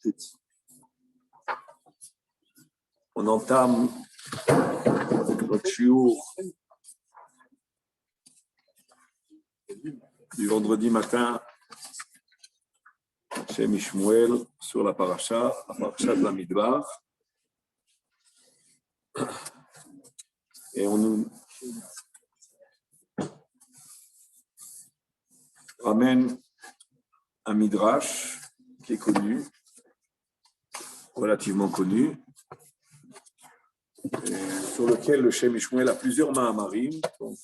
suite. On entame notre shiur du vendredi matin chez Mishmuel sur la paracha de la Midbar. Et on nous ramène un midrash qui est connu, relativement connu, sur lequel le Shem Mishmuel a plusieurs ma'amarim. Donc,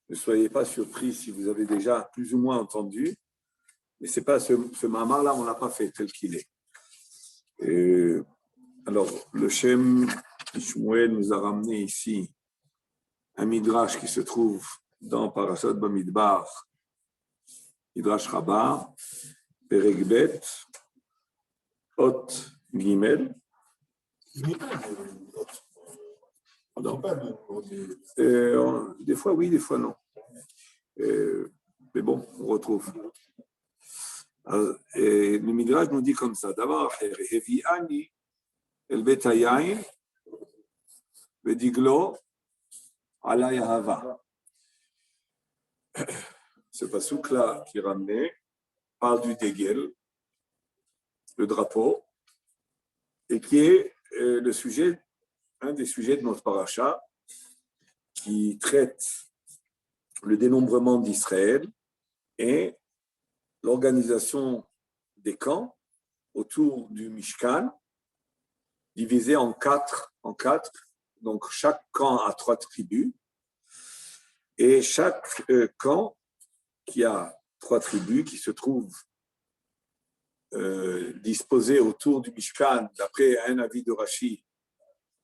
ne soyez pas surpris si vous avez déjà plus ou moins entendu, mais c'est pas ce ma'amar-là, on l'a pas fait tel qu'il est. Alors, le Shem Mishmuel nous a ramené ici un midrash qui se trouve dans Parashat Bamidbar, Midrash Rabbah, Perek Bet, Ot Gimel. Pardon. Des fois oui, des fois non. Mais bon, on retrouve. Et le Midrash nous dit comme ça. D'abord, Hevi'ani el bet hayayin vediglo ala yahava. Ce passouk-là qui ramenait parle du dégel, le drapeau, et qui est le sujet, un des sujets de notre paracha, qui traite le dénombrement d'Israël et l'organisation des camps autour du Mishkan, divisé en quatre. Donc chaque camp a 3 tribus, et chaque camp qui a 3 tribus qui se trouvent disposées autour du Mishkan, d'après un avis de Rashi,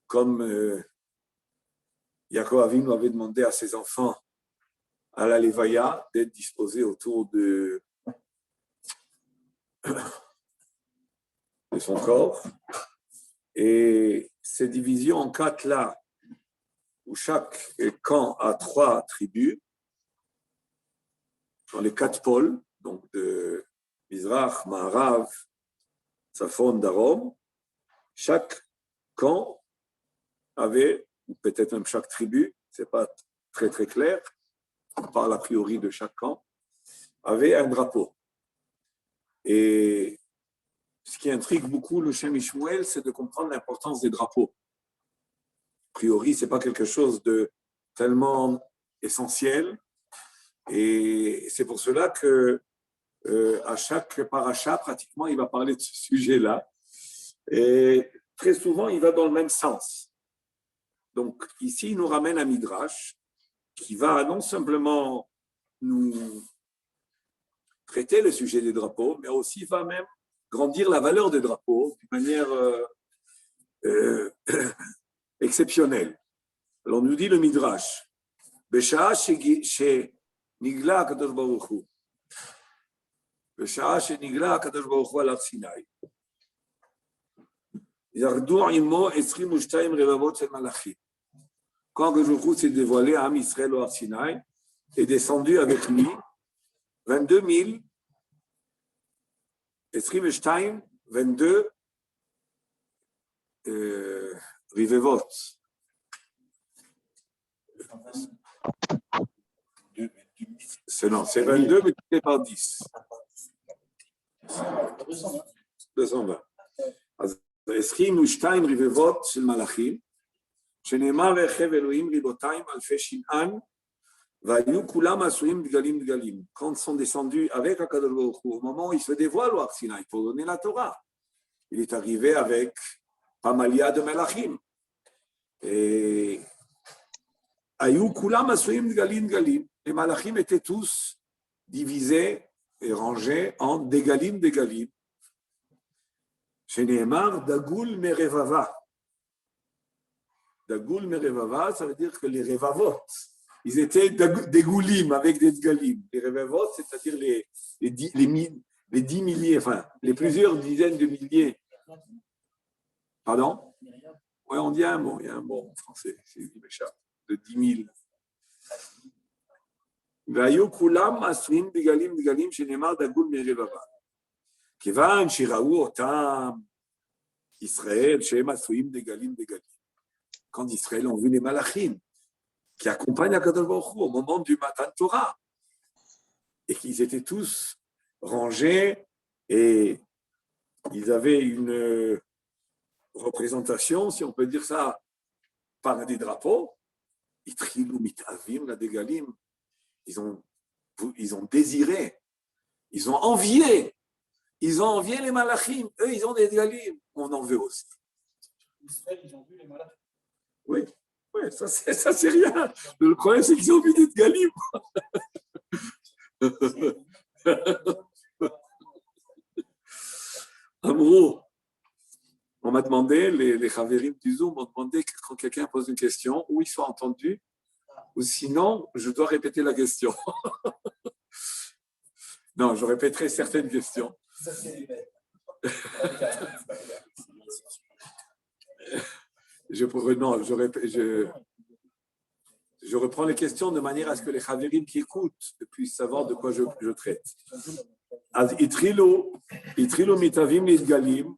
comme Yaakov Avinu avait demandé à ses enfants à la Levaya d'être disposés autour de son corps. Et ces divisions en 4 là, où chaque camp a 3 tribus, dans les 4 pôles, donc de Mizrach, Ma'arav, Safon, Darom, chaque camp avait, ou peut-être même chaque tribu, c'est pas très très clair, on parle a priori de chaque camp, avait un drapeau. Et ce qui intrigue beaucoup le Shem Mishmuel, c'est de comprendre l'importance des drapeaux. A priori, c'est pas quelque chose de tellement essentiel, et c'est pour cela que à chaque paracha, pratiquement, il va parler de ce sujet-là, et très souvent, il va dans le même sens. Donc, ici, il nous ramène un midrash qui va non simplement nous traiter le sujet des drapeaux, mais aussi va même grandir la valeur des drapeaux d'une manière exceptionnelle. Alors, nous dit le midrash, Besha'a shenigla HaKadosh Baruch Hu, Besha'a shenigla HaKadosh Baruch Hu al Har Sinai, Yardu imo 22 revavot shel malachim. Quand Baruch s'est dévoilé à Am Israël au Har Sinai, est descendu avec lui 22 000, 22 rivevot. C'est 22 multiplié par 10. 220. אז 22 רבבות של מלאכים, שנאמר רכב אלוהים ריבותיים אלפי שנען, והיו כולם עשויים דגלים דגלים. Quand ils sont descendus avec Akadosh Baruch Hu, au moment où il se dévoile au Har Sinai pour donner la Torah, il est arrivé avec Pamalia de Melachim. Et היו כולם עשויים דגלים דגלים. Les Malachim étaient tous divisés et rangés en דגלים דגלים. שנאמר דגול מרבבה. דגול מרבבה, ça veut dire que les revavot, ils étaient des goulim avec des dgalim. Les revavot, c'est-à-dire les 10 milliers, enfin, les plusieurs dizaines de milliers. Pardon? Oui, on dit un mot, il y a un mot en français, c'est de 10 000. והיו כולם עשויים דגלים דגלים שנאמר דגול מרבבה. Kevan shiraou otam Israël shem asuim degalim degalim. Quand Israël ont vu les malachim qui accompagnent Akadosh Baruch Hu au moment du Matan Torah et qu'ils étaient tous rangés et ils avaient une représentation, si on peut dire ça, par des drapeaux. Itrilou mitavim la degalim. Ils ont désiré, ils ont envié les malachim. Eux, ils ont des degalim. On en veut aussi. Israël, ils ont vu les malachim. Oui, ça c'est rien. Le problème, c'est qu'ils ont vu des degalim. Amrou, on m'a demandé, les chavérim du Zoom m'ont demandé que quand quelqu'un pose une question, où ils soient entendus, ou sinon, je dois répéter la question. Non, je répéterai certaines questions. Je reprends les questions de manière à ce que les chavérim qui écoutent puissent savoir de quoi je traite. Itrilo mitavim lidgalim.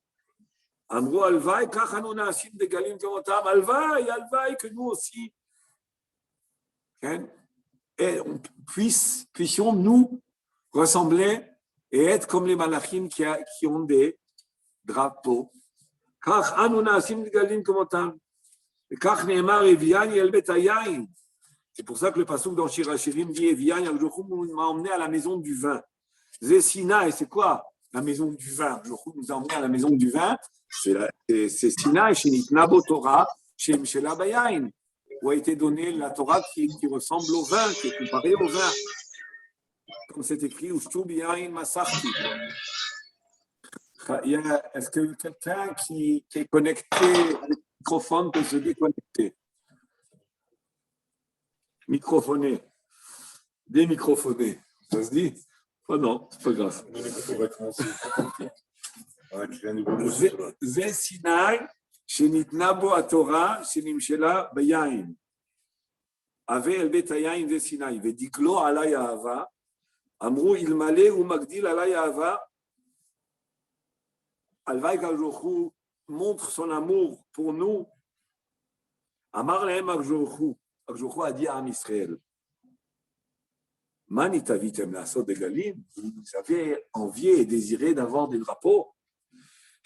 Amrou alvaï, kachanu naasim de galim kemotam. Alvaï, que nous aussi, et on puissions nous ressembler et être comme les malachim qui ont des drapeaux. Kachanu naasim de galim kemotam. Kach neemar evian yel betayayin. C'est pour ça que le passouk dans Shir HaShirim dit evian yal m'a emmené à la maison du vin. Zé-Sinaï, c'est quoi la maison du vin? Jochou nous a emmené à la maison du vin. C'est Sinaï, chez Nitnabo Torah, chez Mishela Bayain, où a été donnée la Torah qui ressemble au vin, qui est comparée au vin. Comme c'est écrit, Ushtu Biyain Masarti. Est-ce que quelqu'un qui est connecté avec le microphone peut se déconnecter? Microphoné. Démicrophoné. Ça se dit? Oh non, c'est pas grave. זה סיני שניתנה בו התורה שנמשלה ביין. הווה אל בית היין זה סיני, ודגלו עלי אהבה, אמרו אלמלא ומגדיל עלי אהבה, הלוואי הקדוש ברוך הוא montre son amour pour nous. אמר להם הקדוש ברוך הוא a dit à Am Israël, Manitavitem la sot de Galim, vous avez envié et désiré d'avoir des drapeaux.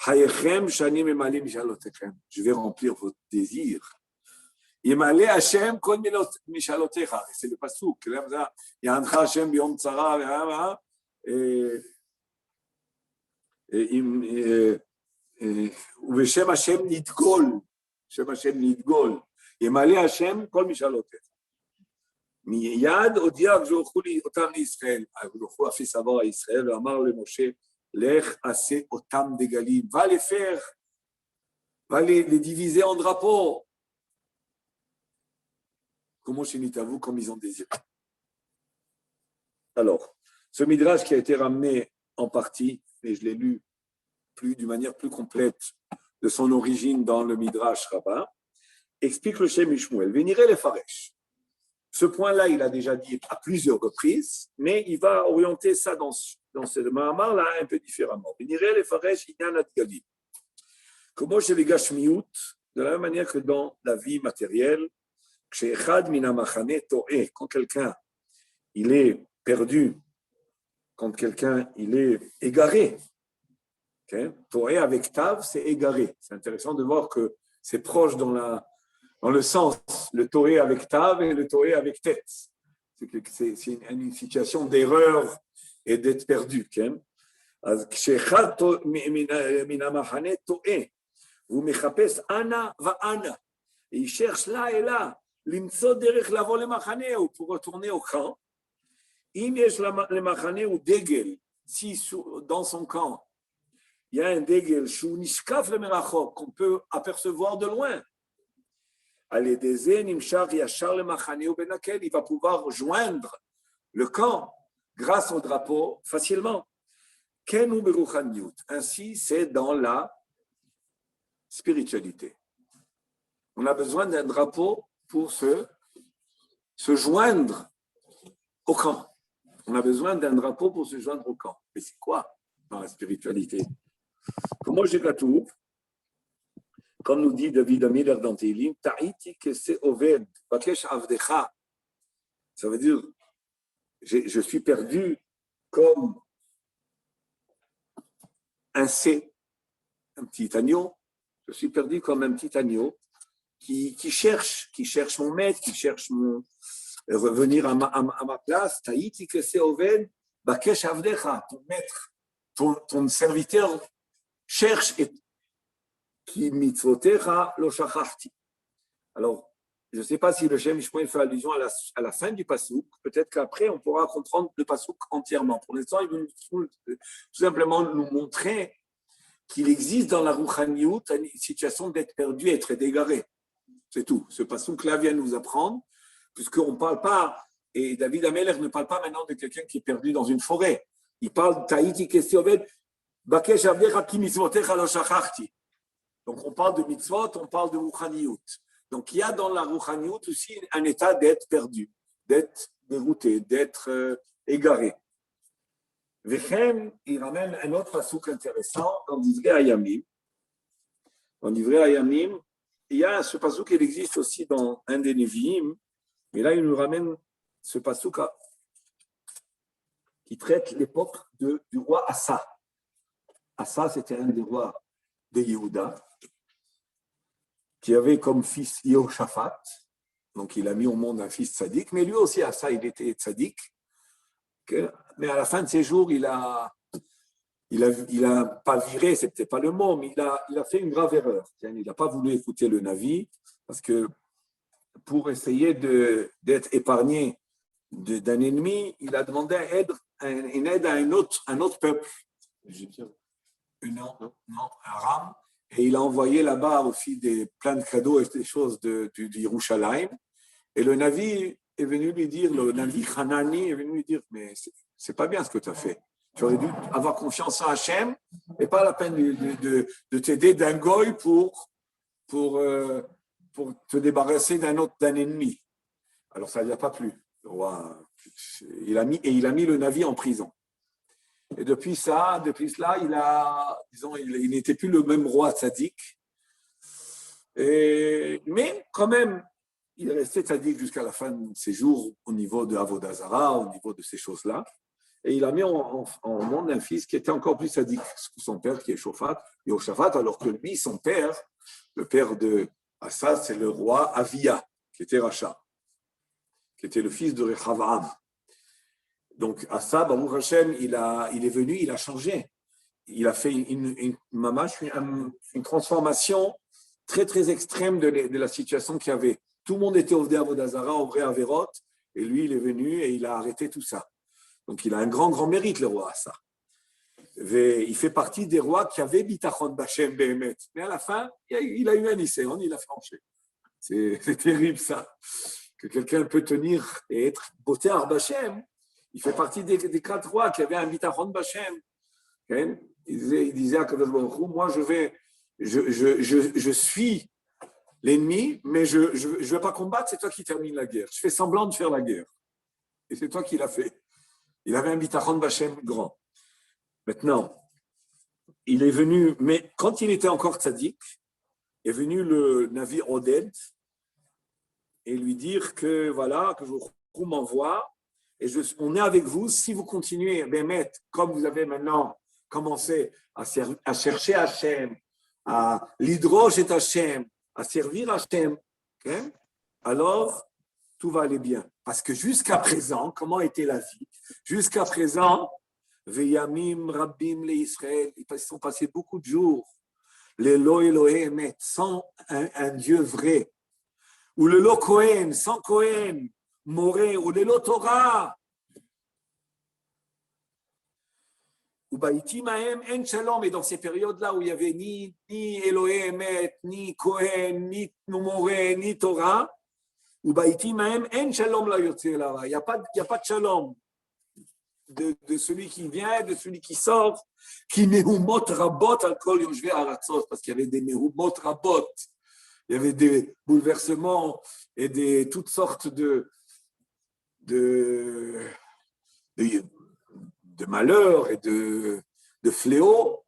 Hayechem shanim emalim mishalotekhem. Je vais remplir votre désir. Yemale Hashem kol mishalotecha. C'est le pasuk. Yandcha Hashem biyom tzara ובשם השם נתגול. בשם השם נתגול. ימלא השם כל משאלותיך. מיד הודיע הקדוש ברוך הוא אותם לישראל. הקדוש ברוך הוא a fait savoir à Israël, ואמר למשה, לך עשה אותם דגלים, va les faire, va les diviser en drapeaux. Comment chez Nitavu, comme ils ont désiré. Alors, ce midrash qui a été ramené en partie, et je l'ai lu d'une manière plus complète de son origine dans le midrash Rabbah, explique le Shem Shmuel. Vénirez les Faresh. Ce point-là, il a déjà dit à plusieurs reprises, mais il va orienter ça dans ce Mahamar-là un peu différemment. Vénirez les Faresh, Inyan Adgalim. Comment chez les Gashmiut, de la même manière que dans la vie matérielle, chez Echad Minamachane To'e, quand quelqu'un il est perdu, quand quelqu'un il est égaré, To'e avec Tav, c'est égaré. C'est intéressant de voir que c'est proche dans le sens, le To'e avec Tav et le To'e avec tête. C'est une situation d'erreur et d'être perdu. Kshechad minamachane To'e, vous mechapes ana va ana. Et il cherche là et là, l'imtso derech lavo le machane ou pour retourner au camp. Im yesh le machane ou degel, si dans son camp, il y a un degel, shou nishkaf le merachok, qu'on peut apercevoir de loin. Il va pouvoir joindre le camp grâce au drapeau facilement. Ainsi, c'est dans la spiritualité. On a besoin d'un drapeau pour se joindre au camp. On a besoin d'un drapeau pour se joindre au camp. Mais c'est quoi? dans la spiritualité. Comment j'ai tout? Comme nous dit David Amiller dans Tehillim, Ta'iti kese oved, bakesh avdecha. Ça veut dire, je suis perdu comme un petit agneau. Je suis perdu comme un petit agneau qui cherche mon maître, qui cherche revenir à ma place. Ta'iti kese oved, bakesh avdecha. Ton maître, ton serviteur cherche et qui mitzvotecha lo shachachti. Alors, je ne sais pas si le Shem Mishmoï fait allusion à la fin du pasouk. Peut-être qu'après, on pourra comprendre le pasouk entièrement. Pour l'instant, il veut tout simplement nous montrer qu'il existe dans la Rouchaniout une situation d'être perdu, être égaré. C'est tout. Ce pasouk-là vient nous apprendre, puisqu'on ne parle pas, et David Ameller ne parle pas maintenant de quelqu'un qui est perdu dans une forêt. Il parle Ta'iti Kestived, Bakesh Avdecha ki mitzvotecha lo shachachti. Donc, on parle de mitzvot, on parle de Rouchaniout. Donc, il y a dans la Rouchaniout aussi un état d'être perdu, d'être dérouté, d'être égaré. Vechem, il ramène un autre pasouk intéressant dans Divrei Hayamim. Dans Divrei Hayamim, il y a ce pasouk, il existe aussi dans un des Nevi'im, mais là, il nous ramène ce pasouk qui traite l'époque du roi Assa. Assa, c'était un des rois de Yehuda, qui avait comme fils Yehoshaphat, donc il a mis au monde un fils tzaddik, mais lui aussi, Assa, il était tzaddik, mais à la fin de ses jours, il a pas viré, c'est peut-être pas le mot, mais il a fait une grave erreur. Il n'a pas voulu écouter le Navi, parce que pour essayer d'être épargné d'un ennemi, il a demandé une aide à un autre peuple. Non, Aram. Et il a envoyé là-bas aussi plein de cadeaux et des choses du Yerushalayim. Et le Navi est venu lui dire, le Navi Hanani est venu lui dire, mais c'est pas bien ce que tu as fait. Tu aurais dû avoir confiance en Hachem et pas la peine de t'aider d'un goy pour te débarrasser d'un ennemi. Alors ça ne lui a pas plu. Le roi, il a mis le Navi en prison. Et depuis cela, il n'était plus le même roi tzaddik. Mais quand même, il est resté tzaddik jusqu'à la fin de ses jours au niveau de Avodah Zarah, au niveau de ces choses-là. Et il a mis en monde un fils qui était encore plus tzaddik que son père, qui est Yehoshaphat, alors que lui, son père, le père de Assa, c'est le roi Avia, qui était Racha, qui était le fils de Rechavam. Donc, Assa, Baruch Hashem, il est venu, il a changé. Il a fait une transformation très, très extrême de la situation qu'il y avait. Tout le monde était au Avodah Zarah, au vrai Averot, et lui, il est venu et il a arrêté tout ça. Donc, il a un grand, grand mérite, le roi Assa. Il fait partie des rois qui avaient Bitachon Bachem Behemet. Mais à la fin, il a eu un lycéon, il a franchi. C'est terrible, ça. Que quelqu'un peut tenir et être beauté à Bachem. Il fait partie des 4 rois qui avaient un bitachon b'Hashem. Il disait à Kadosh Baruch Hu, moi je suis l'ennemi, mais je ne vais pas combattre, c'est toi qui termine la guerre. Je fais semblant de faire la guerre. Et c'est toi qui l'as fait. Il avait un bitachon b'Hashem grand. Maintenant, il est venu, mais quand il était encore tzaddik, est venu le Navi Oded et lui dire que voilà, que je m'envoie. Et on est avec vous si vous continuez, comme vous avez maintenant commencé à chercher Hachem, à l'hydroge et Hachem, à servir Hachem, okay? Alors tout va aller bien. Parce que jusqu'à présent, comment était la vie? Jusqu'à présent, Veyamim Rabbim le Israël, ils sont passés beaucoup de jours, les Lo Elohe sans un Dieu vrai, ou le Lo Kohen, sans Kohen, Moré ou les Torah. Ou Baïtimahem en Shalom. Et dans ces périodes-là où il n'y avait ni Elohim, ni Kohen, ni Moré, ni Torah, ou Baïtimahem en Shalom la Yotze là-bas. Il n'y a pas de Shalom de celui qui vient, de celui qui sort, qui Mehumot Rabot al Kol Yoshve Aratzot, parce qu'il y avait des Mehumot Rabot, il y avait des bouleversements et toutes sortes de malheurs et de fléau,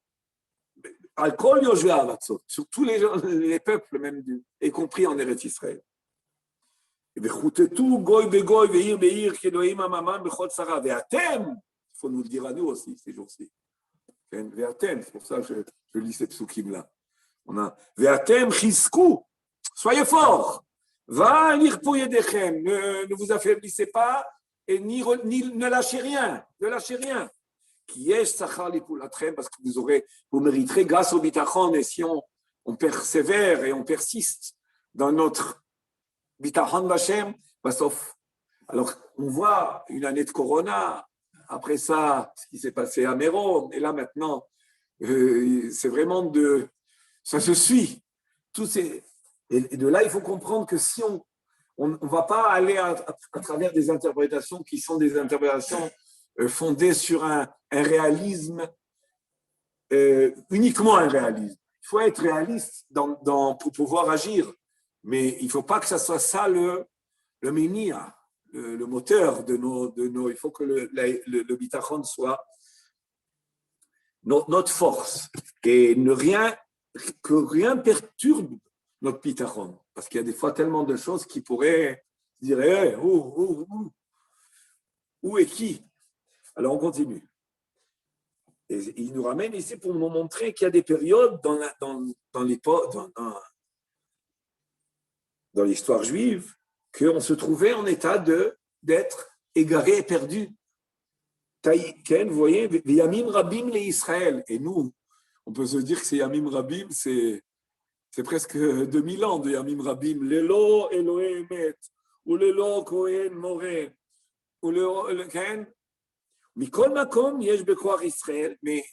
Al-Kol Yoshvei Haratzot, sur tous les gens, les peuples, même, y compris en Eretz Israël. V'chutetu goy begoy ve'ir be'ir keloim amamam bechol tzara. Ve'atem, il faut nous le dire à nous aussi ces jours-ci. Ve'atem, c'est pour ça que je lis cette psukim-là. On a Ve'atem chizku, soyez forts. Va lirpo yedechem, ne vous affaiblissez pas et ne lâchez rien, ne lâchez rien. Qui est sachar lipulatrem, parce que vous mériterez grâce au bitachon, et si on persévère et on persiste dans notre bitachon Hashem, sauf. Alors, on voit une année de Corona, après ça, ce qui s'est passé à Méron, et là maintenant, c'est vraiment ça se suit. Et de là, il faut comprendre que si on ne va pas aller à travers des interprétations qui sont des interprétations fondées sur un réalisme, uniquement un réalisme. Il faut être réaliste pour pouvoir agir, mais il ne faut pas que ça soit ça le ménia, le moteur de nos. Il faut que le bitachon soit notre force et que rien perturbe notre bitachon, parce qu'il y a des fois tellement de choses qui pourraient dire hey, où est qui? Alors on continue. Et il nous ramène ici pour nous montrer qu'il y a des périodes dans l'histoire juive qu'on se trouvait en état d'être égaré et perdu. Vous voyez, Yamim Rabim les Israël. Et nous, on peut se dire que c'est Yamim Rabim, c'est presque 2000 ans de Yamim Rabim. Lelo Elohe Emet, ou Lelo Kohen Moreh, ou le Ken. Mikol Makom, Yesh Bekoar Israël, mais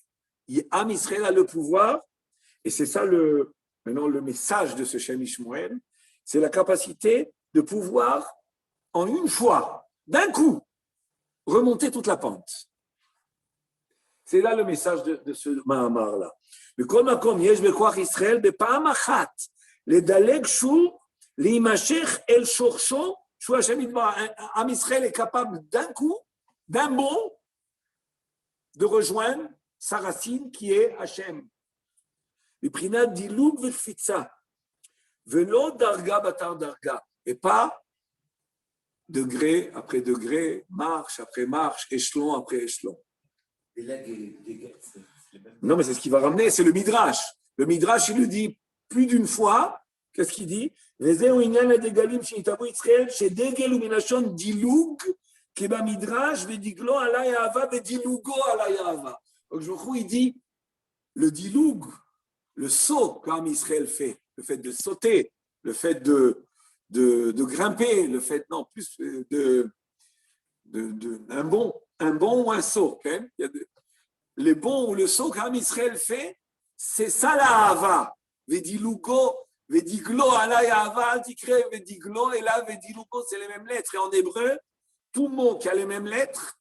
Am Israël a le pouvoir, et c'est ça maintenant le message de ce Shem Ishmoel, c'est la capacité de pouvoir, en une fois, d'un coup, remonter toute la pente. C'est là le message de ce Mahamar-là. Mikol Makom, Yesh Bekoar Israël, Bepa'am Achat, les Daleg Shur, les Imashech El Shorsho, Shua Hashem Yitbarach. Am Israël est capable d'un coup, d'un bond, de rejoindre sa racine qui est Hachem. L'iprinat diloug v'fitza, velo darga batar darga, et pas degré après degré, marche après marche, échelon après échelon. Non, mais c'est ce qu'il va ramener, c'est le Midrash. Le Midrash, il le dit plus d'une fois. Qu'est-ce qu'il dit? Vezeu inyan hadegalim sheitabu Israël shedegel uminashon diloug. Keba Midrash, Vediglo, Alay Ahava, Vedilugo, Alay Ahava. Donc, il dit le diloug, le saut qu'Am Israël fait, le fait de sauter, le fait de grimper, le fait, non, plus un bond ou un saut. Okay? Les bonds ou le saut qu'Am Israël fait, c'est ça la Ahava. Vedilugo, Vediglo, Alay Ahava, Tikre, Vediglo, et là, Vedilugo, c'est les mêmes lettres. Et en hébreu, tout mot qui a les mêmes lettres,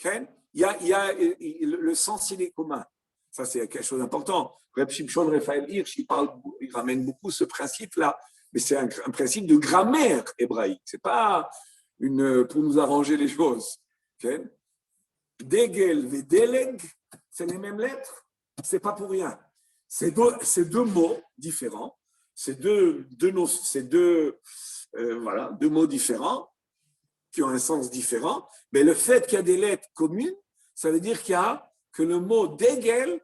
il y a le sens, il est commun. Ça, c'est quelque chose d'important. Reb Shimshon Raphaël Hirsch, il ramène beaucoup ce principe-là, mais c'est un principe de grammaire hébraïque. C'est pas pour nous arranger les choses. Degel et deleg, c'est les mêmes lettres. C'est pas pour rien. C'est deux mots différents. C'est deux mots différents qui ont un sens différent, mais le fait qu'il y a des lettres communes, ça veut dire que le mot dégel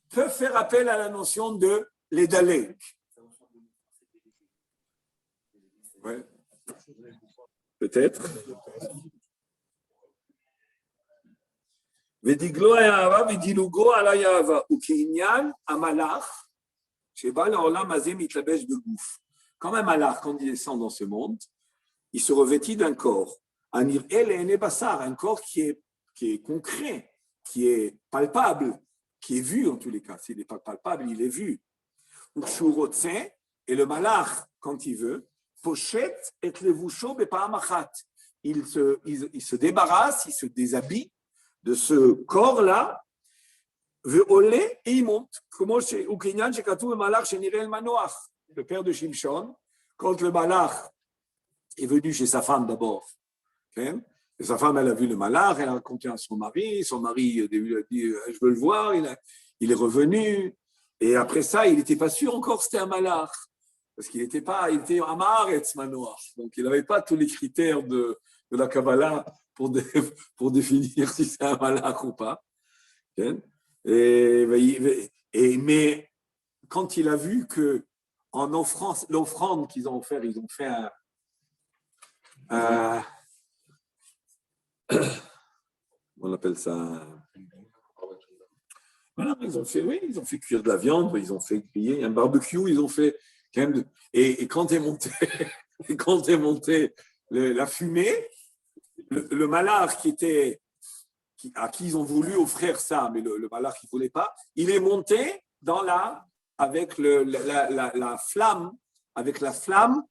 peut faire appel à la notion de l'édalek. Ouais. Peut-être. Vediglo ha'ava, vedilugo ala ha'ava, ou kinyan amalach, sheba la'olam hazeh mitlabesh begouf. Quand un malach, quand il descend dans ce monde, il se revêtit d'un corps. Un corps qui est concret, qui est palpable, qui est vu en tous les cas. S'il n'est pas palpable, il est vu. Et le malach, quand il veut, pochette et levusho bepa'amachat. Il se débarrasse, il se déshabille de ce corps-là, et il monte. Le père de Shimshon, quand le malach est venu chez sa femme d'abord, Et sa femme, elle a vu le malach, elle a raconté à son mari au début, a dit, je veux le voir, il est revenu. Et après ça, il n'était pas sûr encore que c'était un malach. Parce qu'il était Amaretz Manoach. Donc, il n'avait pas tous les critères de la Kabbalah pour définir si c'est un malach ou pas. Mais quand il a vu que en offrant l'offrande qu'ils ont offert, ils ont fait on appelle ça. Voilà, ils ont fait cuire de la viande, ils ont fait griller un barbecue, ils ont fait quand même. Et quand est monté la fumée, le malach à qui ils ont voulu offrir ça, mais le malach qui ne voulait pas, il est monté avec la flamme,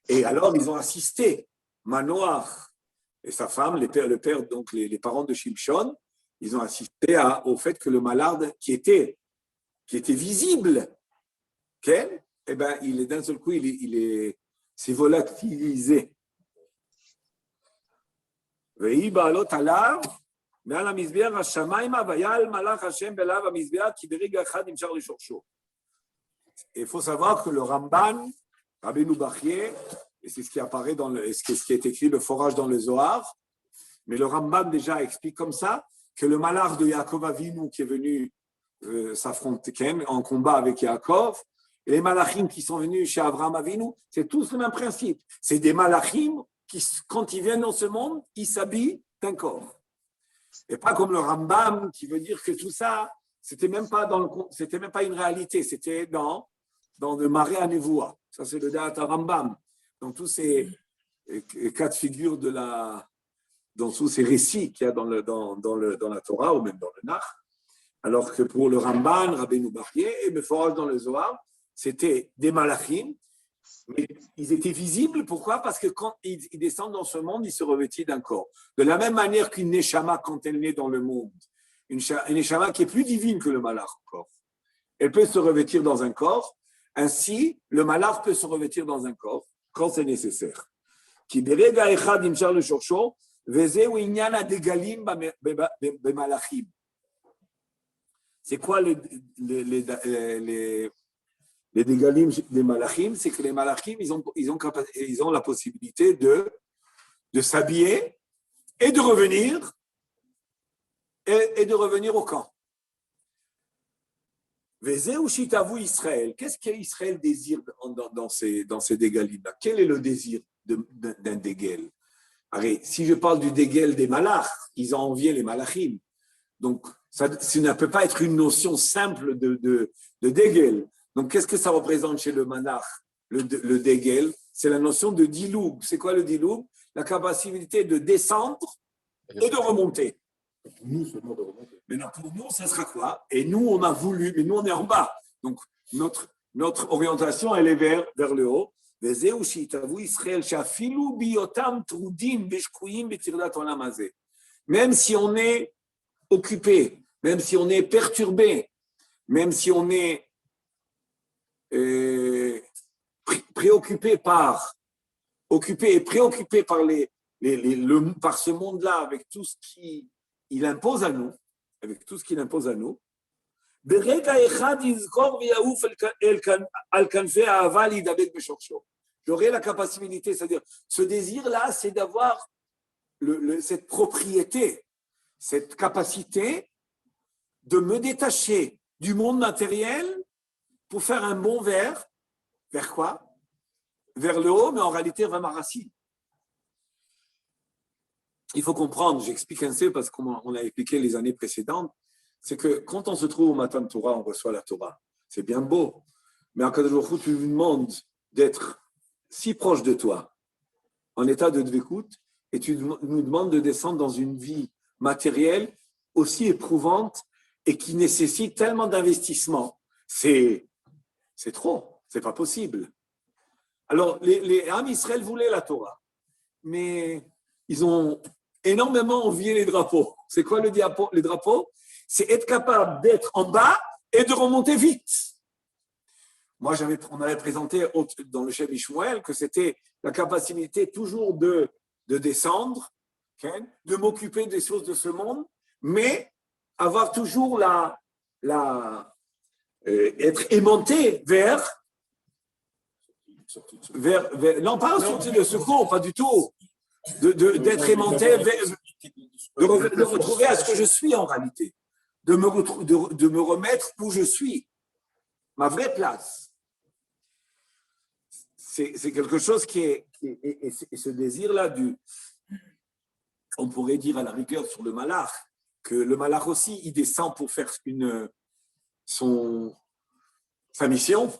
et alors ils ont assisté, Manoach et sa femme, le père, donc les parents de Shimshon, ils ont assisté au fait que le malade qui était visible, eh ben, il est d'un seul coup, c'est volatilisé. Il faut savoir que le Ramban, Rabbeinu Bachye, et c'est ce qui apparaît ce qui est écrit, le forage dans le Zohar, mais le Ramban déjà explique comme ça que le malach de Yaakov Avinu qui est venu s'affronter en combat avec Yaakov, et les malachim qui sont venus chez Abraham Avinu, c'est tous le même principe. C'est des malachim qui, quand ils viennent dans ce monde, ils s'habillent d'un corps. Et pas comme le Rambam qui veut dire que tout ça, c'était même pas une réalité, c'était dans le Maré à Nevoua. Ça, c'est le Da'at Rambam. Dans tous ces cas de figure dans tous ces récits qu'il y a dans la Torah ou même dans le Nach. Alors que pour le Ramban, Rabbeinu Bachye et le forage dans le Zohar, c'était des malachim, mais ils étaient visibles. Pourquoi? Parce que quand ils descendent dans ce monde, ils se revêtent d'un corps. De la même manière qu'une neshama, quand elle naît dans le monde, une neshama qui est plus divine que le malach encore, elle peut se revêtir dans un corps. Ainsi, le malach peut se revêtir dans un corps quand c'est nécessaire. C'est quoi les dégalim des malachim? C'est que les malachim, ils ont la possibilité de s'habiller et de revenir au camp. Israël. Qu'est-ce qu'Israël désire dans ces dégalim-là? Quel est le désir d'un dégel? Si je parle du dégel des malach, ils ont envié les malachim. Donc, ça ne peut pas être une notion simple de dégel. Donc, qu'est-ce que ça représente chez le malach, le dégel? C'est la notion de diloug. C'est quoi le diloug? La capacité de descendre et de remonter. Nous, seulement de remonter. Maintenant, pour nous, ça sera quoi? Et nous, on a voulu, mais nous, on est en bas. Donc, notre orientation, elle est vers le haut. Même si on est occupé, même si on est perturbé, même si on est préoccupé par par ce monde-là, avec tout ce qu'il impose à nous, j'aurai la capacité, c'est-à-dire ce désir-là, c'est d'avoir cette propriété, cette capacité de me détacher du monde matériel pour faire un bond vers quoi? Vers le haut, mais en réalité vers ma racine. Il faut comprendre, j'explique un peu parce qu'on l'a expliqué les années précédentes, c'est que quand on se trouve au Matan Torah, on reçoit la Torah. C'est bien beau, mais en Akadosh Baruch Hu, tu lui demandes d'être si proche de toi, en état de dvekout, et tu nous demandes de descendre dans une vie matérielle aussi éprouvante et qui nécessite tellement d'investissement. C'est trop, c'est pas possible. Alors, les Ham Israël voulaient la Torah, mais ils ont énormément envié les drapeaux. C'est quoi les drapeaux? C'est être capable d'être en bas et de remonter vite. Moi, on avait présenté dans le Shem Ishmael que c'était la capacité toujours de descendre, de m'occuper des choses de ce monde, mais avoir toujours être aimanté vers non, pas sortir de secours, pas du tout, d'être aimanté, de retrouver à ce que je suis en réalité, de me remettre où je suis, ma vraie place. C'est quelque chose qui est, et ce désir-là on pourrait dire à la rigueur sur le malach, que le malach aussi, il descend pour faire sa mission,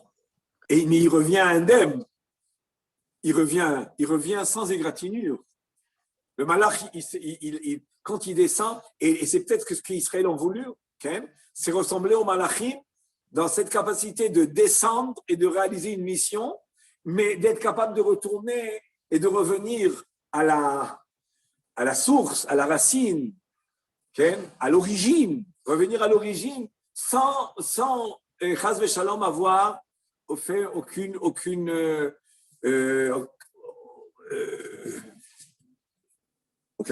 mais il revient indemne. Il revient sans égratignure. Le malach, quand il descend, et c'est peut-être que ce qu'Israël a voulu, c'est ressembler au malachim dans cette capacité de descendre et de réaliser une mission, mais d'être capable de retourner et de revenir à la source, à la racine, à l'origine, revenir à l'origine sans chas v'shalom avoir fait aucun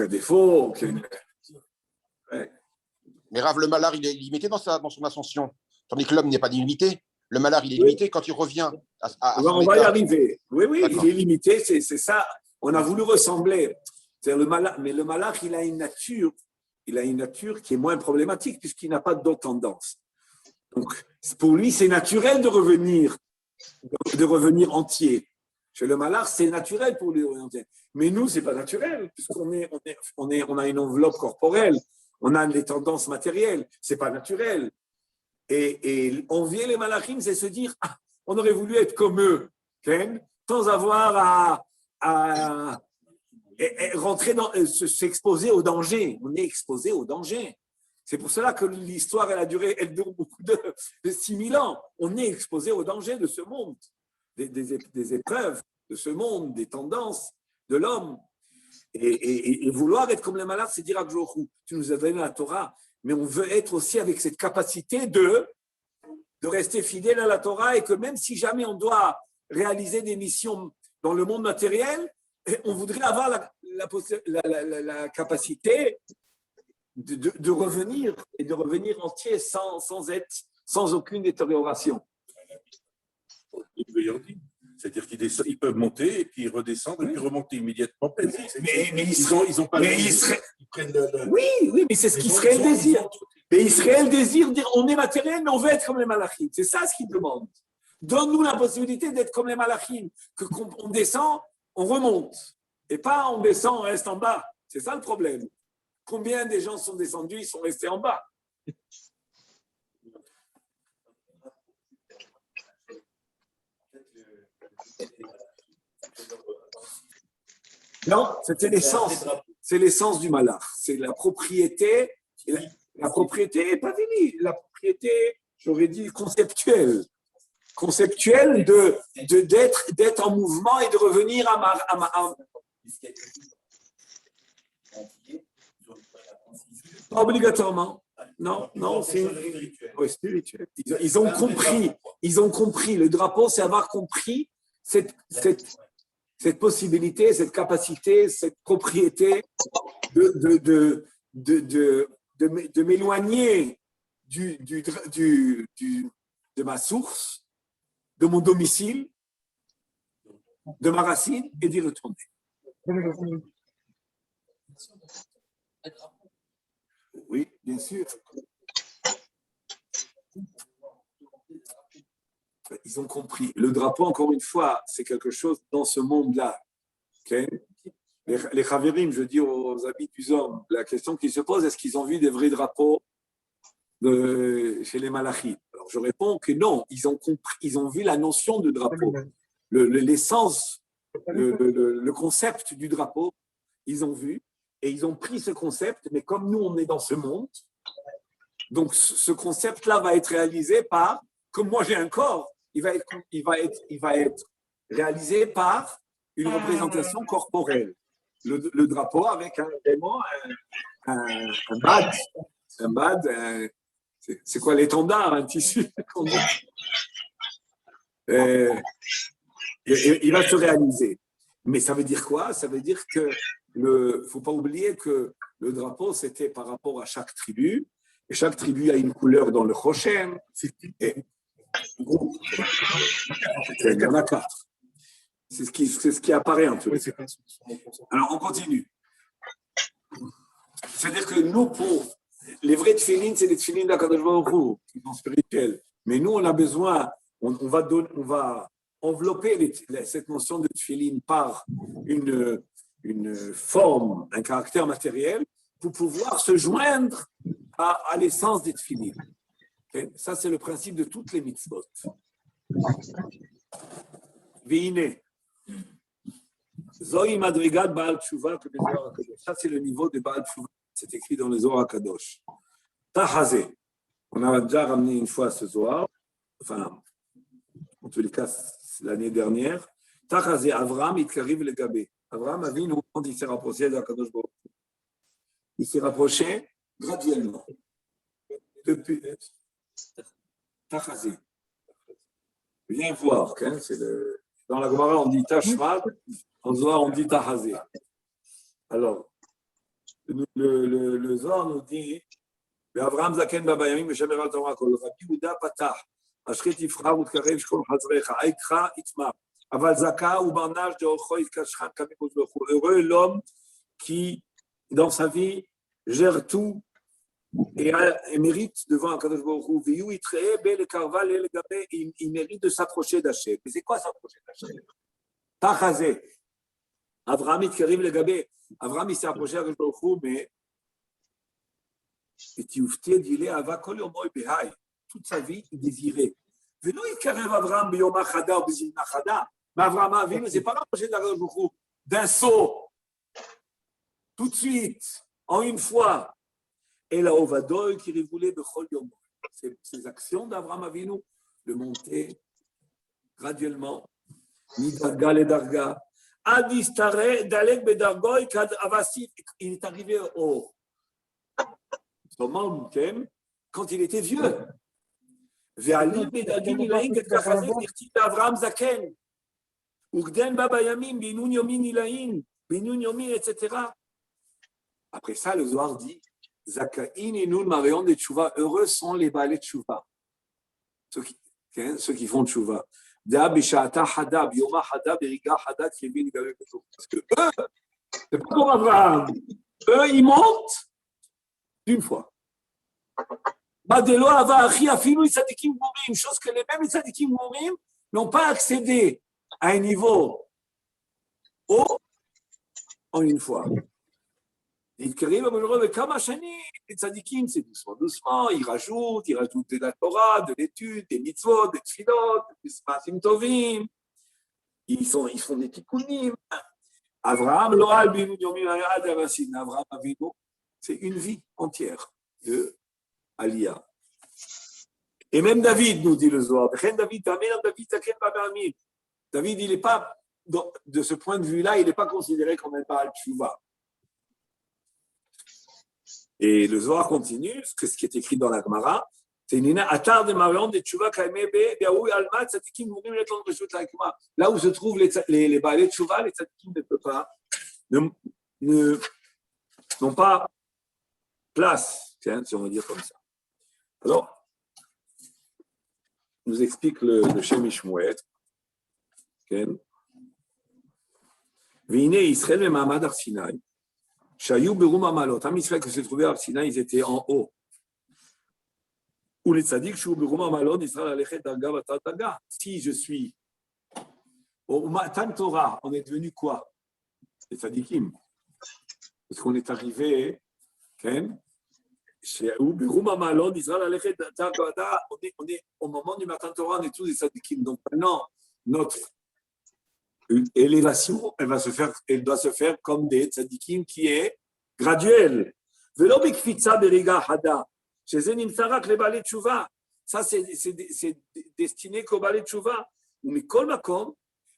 défaut. Ouais. Mais Rav, le malheur, il est limité dans son ascension, tandis que l'homme n'est pas illimité. Le malheur, il est limité quand il revient à son on va y état. arriver. Oui, il est limité, c'est ça. On a voulu ressembler. Mais le malach, il a une nature qui est moins problématique puisqu'il n'a pas d'autres tendances. Donc, pour lui, c'est naturel de revenir entier. Chez le malach, c'est naturel pour lui orienter. Mais nous, c'est pas naturel puisqu'on a une enveloppe corporelle, on a des tendances matérielles. C'est pas naturel. Et envier les malachim, c'est se dire, on aurait voulu être comme eux, sans avoir à rentrer s'exposer au danger. On est exposé au danger. C'est pour cela que l'histoire, elle dure beaucoup de 6000 ans. On est exposé au danger de ce monde, des épreuves de ce monde, des tendances de l'homme. Et vouloir être comme les malades, c'est dire à Gjochou, tu nous as donné la Torah, mais on veut être aussi avec cette capacité de rester fidèle à la Torah et que même si jamais on doit réaliser des missions dans le monde matériel, on voudrait avoir la capacité de revenir et de revenir entier sans aucune détérioration. C'est-à-dire qu'ils peuvent monter et puis redescendre et puis remonter immédiatement. Mais ils ont pas. Ils prennent oui, mais c'est ce qu'Israël désire. Mais Israël désire dire on est matériel, mais on veut être comme les malachim. C'est ça ce qu'il demande. Donne-nous la possibilité d'être comme les malachim, qu'on descend, on remonte. Et pas on descend, on reste en bas. C'est ça le problème. Combien des gens sont descendus, ils sont restés en bas? Non, c'était l'essence. C'est l'essence du malach. C'est la propriété. La propriété n'est pas finie. La propriété, j'aurais dit, conceptuelle. Conceptuelle d'être en mouvement et de revenir à Pas obligatoirement. Non, c'est spirituel. Ils ont compris. Le drapeau, c'est avoir compris cette possibilité, cette capacité, cette propriété de m'éloigner de ma source, de mon domicile, de ma racine et d'y retourner. Oui, bien sûr. Ils ont compris. Le drapeau, encore une fois, c'est quelque chose dans ce monde-là. Okay? Les Chaverim, je dis aux amis du hommes, la question qui se pose, est-ce qu'ils ont vu des vrais drapeaux chez les Malachim? Alors je réponds que non, ils ont compris, ils ont vu la notion de drapeau, l'essence, le concept du drapeau, ils ont vu et ils ont pris ce concept, mais comme nous on est dans ce monde, donc ce concept-là va être réalisé par, comme moi j'ai un corps, il va être réalisé par une représentation corporelle. Le drapeau avec vraiment un badge. Un badge, c'est quoi l'étendard, un tissu il va se réaliser. Mais ça veut dire quoi? Ça veut dire que ne faut pas oublier que le drapeau, c'était par rapport à chaque tribu. Et chaque tribu a une couleur dans le Choshen. Et il y en a 4. C'est ce qui apparaît en tout cas. Alors, on continue. C'est-à-dire que nous, pour les vrais tefilines, c'est les tefilines d'Akadosh Baruch Hu, qui sont spirituels. Mais nous, on a besoin, on va envelopper cette notion de tefilin par une forme, un caractère matériel, pour pouvoir se joindre à l'essence des tefilin. Okay? Ça, c'est le principe de toutes les mitzvot. Veine. Zoï madrigat Baal Tshuva, ça c'est le niveau de Baal Tshuva, c'est écrit dans les Zohar Kadosh. Tahazé, on a déjà ramené une fois ce Zohar, enfin, en tous les cas, l'année dernière. Tahazé, Avram, il arrive le Gabé. Avram Avinu, quand il s'est rapproché de Kadosh Baruch Hu, il s'est rapproché graduellement. Depuis Tahazé. Viens voir, hein, c'est dans la Gemara, on dit Tashmad. En Zohar, on dit Tahazé. Alors, le Zohar nous dit Avraham Zaken Babayamim Meshamer al Torah Kol Rabbi Yehuda Patah Ashret Yifra Utkarev Shkol Hazrecha Aikra Itma Aval Zaka ou Barnage de Orcho Itkashchan Kamim Uzbechu. Heureux l'homme qui, dans sa vie, gère tout et mérite devant Akadosh Baruch Hu. Viyu Itree Bel Karval El Gabe. Il mérite de s'approcher d'Hachem. Mais c'est quoi s'approcher d'Hachem? Tahazé. Avraham, il s'est approché avec le Baruch Hu, mais toute sa vie, il désirait. Mais Avraham Avinu ne s'est pas rapproché de la Baruch Hu d'un saut, tout de suite, en une fois. Et la Ovadoy qui voulait Bechol Yom. Ces actions d'Avraham Avinu, de monter graduellement, Midarga le Darga. Il est arrivé au moment quand il était vieux. Après ça, le Zohar dit heureux sont les balais de Tchouva, ceux qui font Tchouva. Parce que eux, c'est pas comme Abraham. Eux, ils montent d'une fois. Chose que les mêmes tzadikim mourim n'ont pas accédé à un niveau haut en une fois. Les tzadikim, c'est doucement, doucement, ils rajoutent de la Torah, de l'étude, des mitzvot, des tfilot, des smasim tovim. Ils font des tikkunim. Avraham, Avraham Avinu, c'est une vie entière de Aliyah. Et même David, nous dit le Zohar, David, il n'est pas, de ce point de vue-là, il n'est pas considéré comme un Baal Tshuva. Et le Zohar continue, ce qui est écrit dans la Gemara, c'est Atar de Marion de Tshuva Kaimebe, Alma, Tzadikim, là où se trouvent les Baalei Tshuva, les Tzadikim ne peuvent pas, n'ont pas place, si on veut dire comme ça. Alors, nous explique le Shem Ishmuel. Vine Israël et Mahamad Arsinaï. Shayou Berum Amalot. Am Israël qui se trouvait à Arsinaï, ils étaient en haut. Ou les tzadiks, Shayou Berum Amalot, Israël Alechet Darga Vatat Darga. Si je suis au Matan Torah, on est devenu quoi? Les tzadikim. Parce qu'on est arrivé, Shayou Berum Amalot, Israël Alechet Darga Vatat. On est au moment du Matan Torah, on est tous des tzadikim. Donc maintenant, notre élévation, elle doit se faire comme des tzadikim qui est graduelle. Ça, c'est destiné qu'au balai tchouva. Mais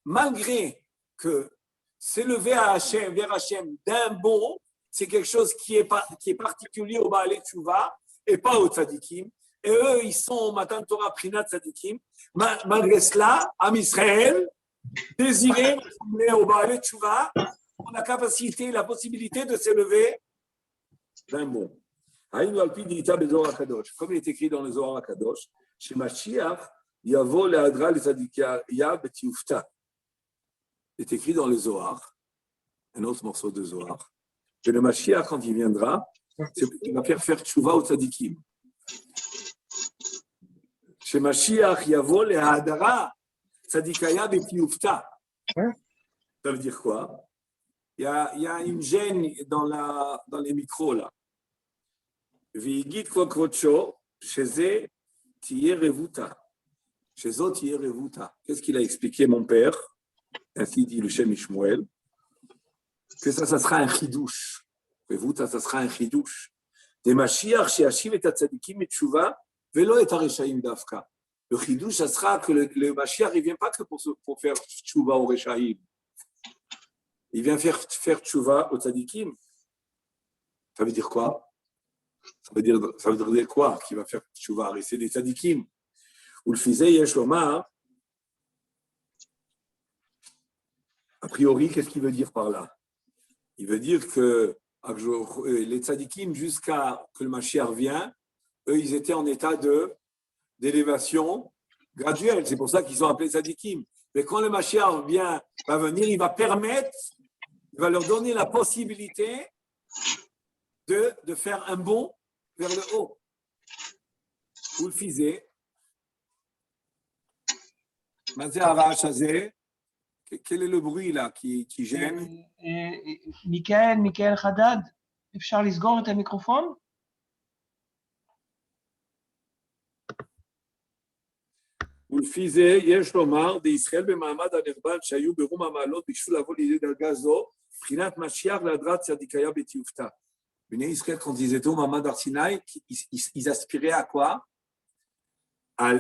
malgré que s'élever à Hachem, vers Hachem d'un bond, c'est quelque chose qui est particulier au balai tchouva et pas aux tzadikim. Et eux, ils sont au Matan Torah Prinat tzadikim. Malgré cela, Am Israël, désiré au Baalei Tshuva, ont la capacité, la possibilité de s'élever d'un bond. Comme il est écrit dans le Zohar HaKadosh, chez Mashiach, Yavo le'adra le'tzadikaya b'tiufta. Il est écrit dans le Zohar, un autre morceau de Zohar, que le Mashiach, quand il viendra, il va faire tchouva au tzadikim. Chez Mashiach, Yavo le'adra tzadikaya b'tiufta. Ça veut dire quoi? Il y a une gêne dans les micros là. V'yigit kokrocho, chez tiye revuta. Chez eux, tiye revuta. Qu'est-ce qu'il a expliqué mon père? Ainsi dit le Shem Ishmuel. Que ça sera un chidouche. Revuta, ça sera un chidouche. Des Mashiach, chez Hashiv et Tzadikim et Tshuva, velo et Areshaim Dafka. Le chidouche, ça sera que le Mashiach, il ne vient pas que pour faire Tshuva au Reshaim. Il vient faire Tshuva au Tzadikim. Ça veut dire quoi? Ça veut dire quoi? Qu'il va faire Tshuva? C'est des Tzadikim. Ou le Fizeh Yesh Lomar. A priori, qu'est-ce qu'il veut dire par là? Il veut dire que les Tzadikim, jusqu'à que le Mashiach vienne, eux, ils étaient en état d'élévation graduelle. C'est pour ça qu'ils sont appelés Tzadikim. Mais quand le Mashiach va venir, il va leur donner la possibilité de faire un bond vers le haut. Ou le Fizeh. Quel est le bruit là qui gêne? מיכאל חדד, אפשר לסגור את המיקרופון? ולפיזה יש לומר, בישראל במעמד הנרבל שהיו ברום המעלות ביקשו לבוא לידי דרגה זו, מבחינת משיח להדרת צדיקיה בתיופתה. בני ישראל, quand ils étaient au Mamad Arsinaï, ils aspiraient à quoi?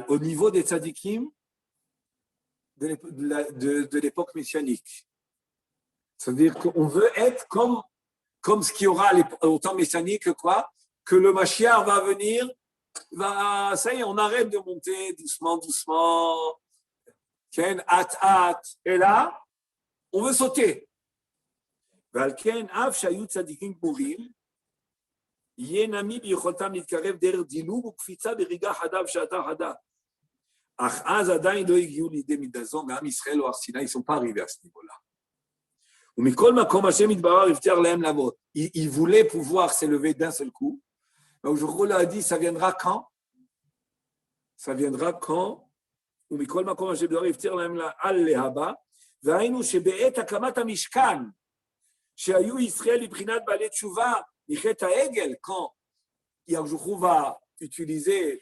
Au niveau des tzadikim de l'époque messianique. C'est-à-dire qu'on veut être comme ce qu'il y aura au temps messianique, quoi? Que le Mashiach va venir, ça y est, on arrête de monter doucement, doucement, et là, on veut sauter. Valken, Av, Shayut, Tzadikim, Purim, Yenami, Bichotam, Nitkarev, Der, Dilou, Bukfitsa, Beriga, Hadav, Shata, Hadav. Ils ne sont pas arrivés à ce niveau-là. Ils voulaient pouvoir s'élever d'un seul coup. Mais aujourd'hui, on a dit, ça viendra quand? Ça viendra quand? Quand Yahushua va utiliser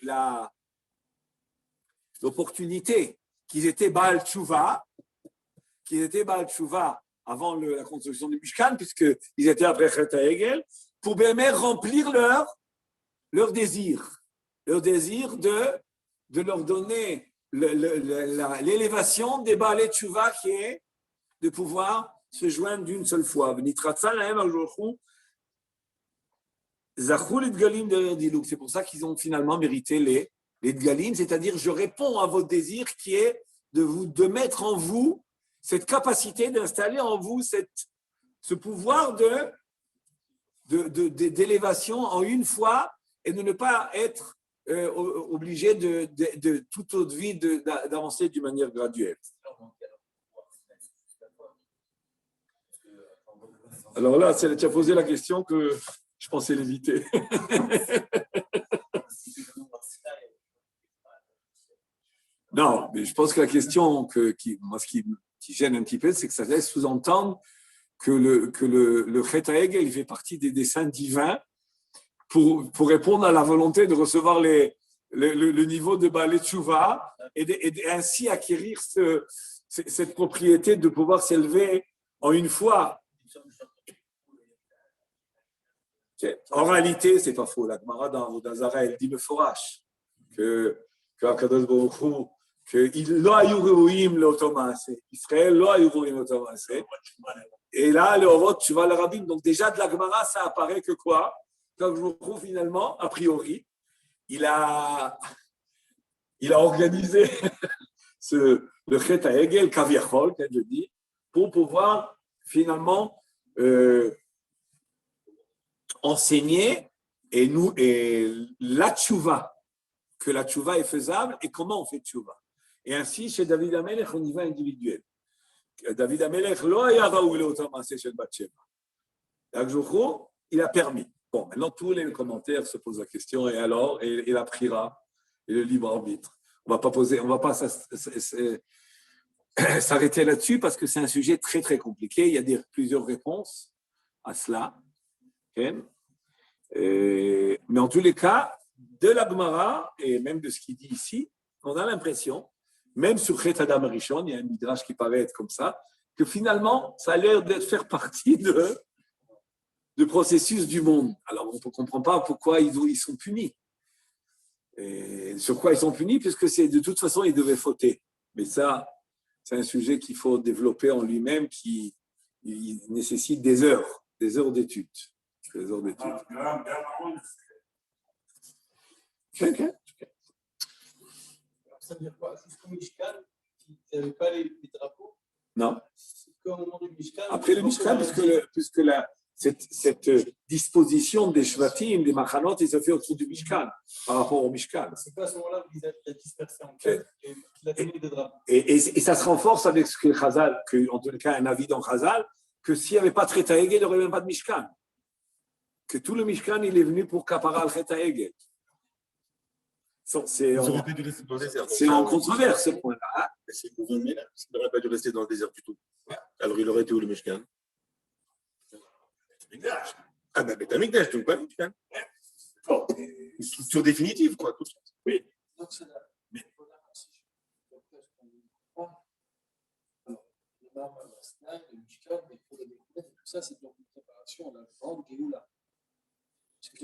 l'opportunité qu'ils étaient Baal Tshuva avant la construction du Mishkan, puisqu'ils étaient après Chet HaEgel, pour bien remplir leur désir de leur donner l'élévation des Baal Tshuva qui est de pouvoir se joindre d'une seule fois. C'est pour ça qu'ils ont finalement mérité les Dgalim, c'est-à-dire je réponds à votre désir qui est de mettre en vous cette capacité d'installer en vous ce pouvoir d'élévation en une fois et de ne pas être obligé de toute autre vie d'avancer d'une manière graduelle. Alors là, tu as posé la question que je pensais l'éviter. Non, mais je pense que la question qui gêne un petit peu, c'est que ça laisse sous-entendre que le Chet HaEgel, il fait partie des desseins divins pour répondre à la volonté de recevoir le niveau de Baal Tshuva et ainsi acquérir cette propriété de pouvoir s'élever en une fois. En réalité, c'est pas faux. La Gemara dans Zara, elle dit le forash que Akadosh Baruch Hu Israël, et là, le Horot, tu vas le rabbin. Donc, déjà, de la Gemara, ça apparaît que quoi? Quand je vous trouve finalement, a priori, il a organisé le Chet HaEgel, Kaviachol, comme je dis, pour pouvoir finalement enseigner et la tchouva, que la tchouva est faisable et comment on fait tchouva. Et ainsi, chez David Amelech, au niveau individuel. David Amelech, il a permis. Bon, maintenant, tous les commentaires se posent la question, et alors, et la priera, et le libre arbitre. On va pas s'arrêter là-dessus parce que c'est un sujet très, très compliqué. Il y a plusieurs réponses à cela. Okay? Mais en tous les cas, de la Gemara et même de ce qu'il dit ici, on a l'impression, même sur Chet Adam Rishon, il y a un midrash qui paraît être comme ça, que finalement, ça a l'air de faire partie du processus du monde. Alors, on ne comprend pas pourquoi ils sont punis. Et sur quoi ils sont punis, puisque de toute façon, ils devaient fauter. Mais ça, c'est un sujet qu'il faut développer en lui-même, qui nécessite des heures d'études. Des heures d'études. Okay. Ça veut dire quoi? Jusqu'au Mishkan, ils n'avaient pas les drapeaux? Non. C'est qu'au moment du Mishkan. Après le Mishkan, puisque cette disposition des Shvatim, des Machanot, il se fait autour du Mishkan, par rapport au Mishkan. C'est pas à ce moment-là qu'il a dispersé en quatre et qu'il a donné des drapeaux. Et ça se renforce avec ce que Chazal, en tout cas un avis dans Chazal, que s'il n'y avait pas de Chet HaEgel, il n'y aurait même pas de Mishkan. Que tout le Mishkan, il est venu pour Kapara al-Chet HaEgel. C'est en controverse ce point-là. Hein? C'est il n'aurait pas dû rester dans le désert du tout. Alors il aurait été où le Mishkan? Ah ben Betamikdash, donc pas le Mishkan. Une structure définitive, quoi. Tout ça. Oui. Donc c'est là. Mais le Mishkan, tout ça, c'est donc une préparation à la grande Géoula.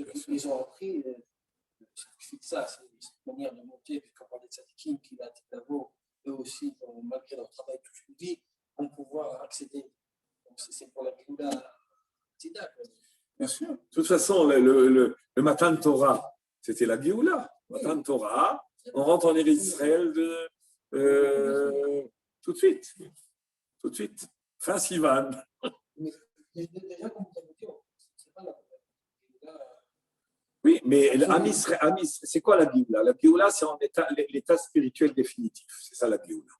Parce qu'ils ont appris. C'est ça, c'est cette manière de monter, puis quand on parlait de Sadikim, qui va être d'abord, eux aussi, malgré leur travail tout ce dit, vont pouvoir accéder. Donc c'est pour la Géoula Tzida. Bien sûr. De toute façon, le Matan Torah, c'était la Géoula. Matan Torah, on rentre en Eretz Israël tout de suite. Tout de suite. Fin Sivan. Mais déjà, comme vous avez dit, c'est pas la Oui, mais c'est quoi la Géoula? La Géoula, c'est l'état spirituel définitif. C'est ça la Géoula.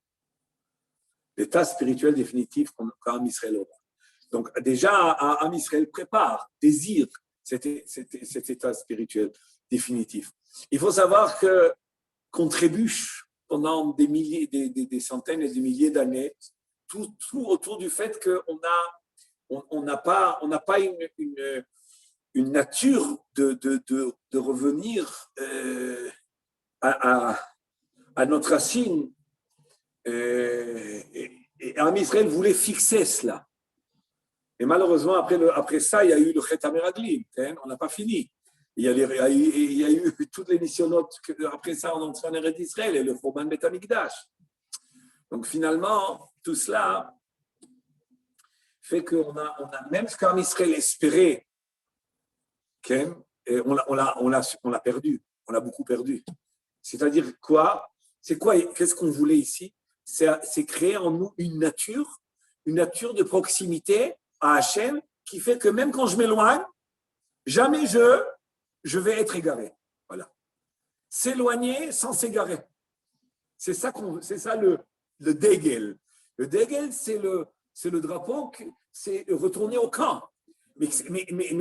L'état spirituel définitif qu'Am Israël aura. Donc déjà, Am Israël prépare, désire cet état spirituel définitif. Il faut savoir qu'on trébuche pendant des centaines et des milliers d'années, tout autour du fait qu'on n'a pas une nature de revenir à notre racine. Et Am Israël voulait fixer cela. Et malheureusement, après ça, il y a eu le Chet HaMeraglim. On n'a pas fini. Il y a eu toutes les missionnotes. Après ça, on entre en Eretz Israël et le Churban Bet HaMikdash. Donc finalement, tout cela fait qu'on a même ce qu'Am Israël espérait, et on l'a perdu. On l'a beaucoup perdu. C'est-à-dire quoi? Qu'est-ce qu'on voulait ici? C'est créer en nous une nature de proximité à Hachem qui fait que même quand je m'éloigne, jamais je vais être égaré. Voilà. S'éloigner sans s'égarer. C'est ça le dégel. Le dégel, c'est le drapeau, c'est retourner au camp. Mais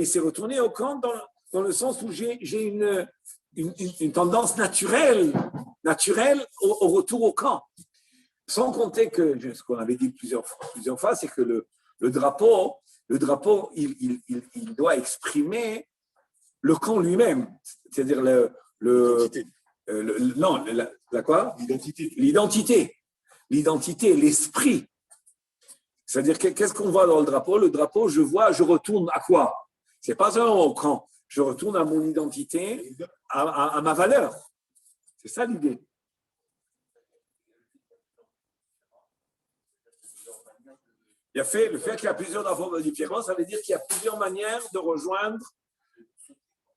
c'est retourner au camp dans le sens où j'ai une tendance naturelle au retour au camp. Sans compter que, ce qu'on avait dit plusieurs fois, c'est que le drapeau, il doit exprimer le camp lui-même. C'est-à-dire L'identité, l'esprit. C'est-à-dire, qu'est-ce qu'on voit dans le drapeau? Le drapeau, je retourne à quoi? C'est pas seulement au camp. Je retourne à mon identité, à ma valeur. C'est ça l'idée. Le fait qu'il y a plusieurs drapeaux différents, ça veut dire qu'il y a plusieurs manières de rejoindre,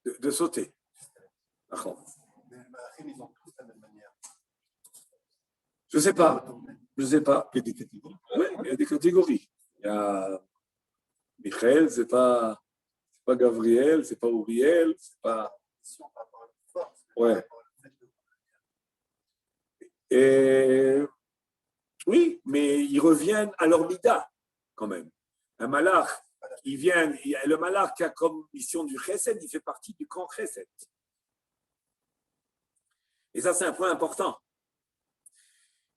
de sauter. Je ne sais pas. Il y a des catégories. Oui, il y a des catégories. Michael, c'est pas Gabriel, c'est pas Uriel, c'est pas. Ouais. Et oui, mais ils reviennent à leur mida quand même. Un malach, le malach qui a comme mission du chesed, il fait partie du camp chesed. Et ça, c'est un point important.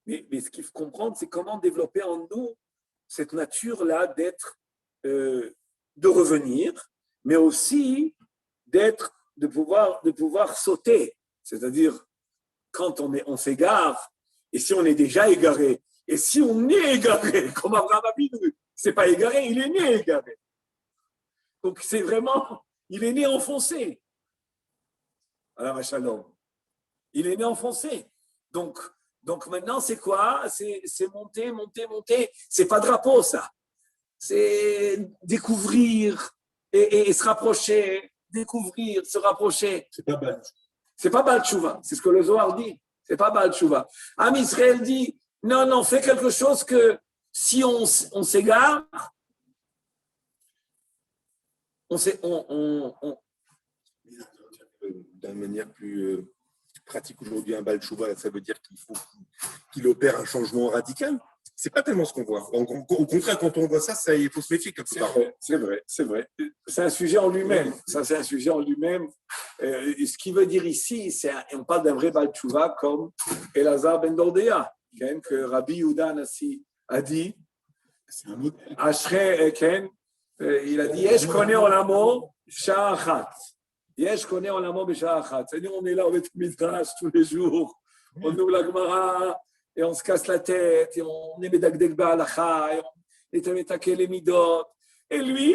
Mais ce qu'il faut comprendre, c'est comment développer en nous cette nature-là de revenir, mais aussi de pouvoir sauter. C'est-à-dire, quand on s'égare, et si on est déjà égaré, et si on est égaré, comme Abraham Avinu, c'est pas égaré, il est né égaré. Donc c'est vraiment, il est né enfoncé. Alors, Shalom. Il est né enfoncé. Donc maintenant, c'est quoi? C'est monter. C'est pas drapeau, ça. C'est découvrir et se rapprocher. Découvrir, se rapprocher. C'est pas bad. C'est pas Baal Tshuva. C'est ce que le Zohar dit. C'est pas Baal Tshuva. Am Israël dit, non, fais quelque chose que si on s'égare, D'une manière plus pratique aujourd'hui, un Baal Tshuva, ça veut dire qu'il faut qu'il opère un changement radical. C'est pas tellement ce qu'on voit. Au contraire, quand on voit ça, il faut se méfier quelque part. C'est vrai. C'est un sujet en lui-même. Ça, c'est un sujet en lui-même. Ce qui veut dire ici, on parle d'un vrai Baal Tshuva comme Elazar ben Dordea, que Rabbi Yehuda Anassi a dit. C'est un autre. Ashrei Ken, il a dit Yesh koneh olamo sha'ah achat. Yesh koneh olamo b'sha'ah achat. C'est-à-dire, on est là, on est au Midrash tous les jours, on ouvre la Gemara, et on se casse la tête, et on est Medagdek ba'alacha, et on est attaqué les midot. Et lui,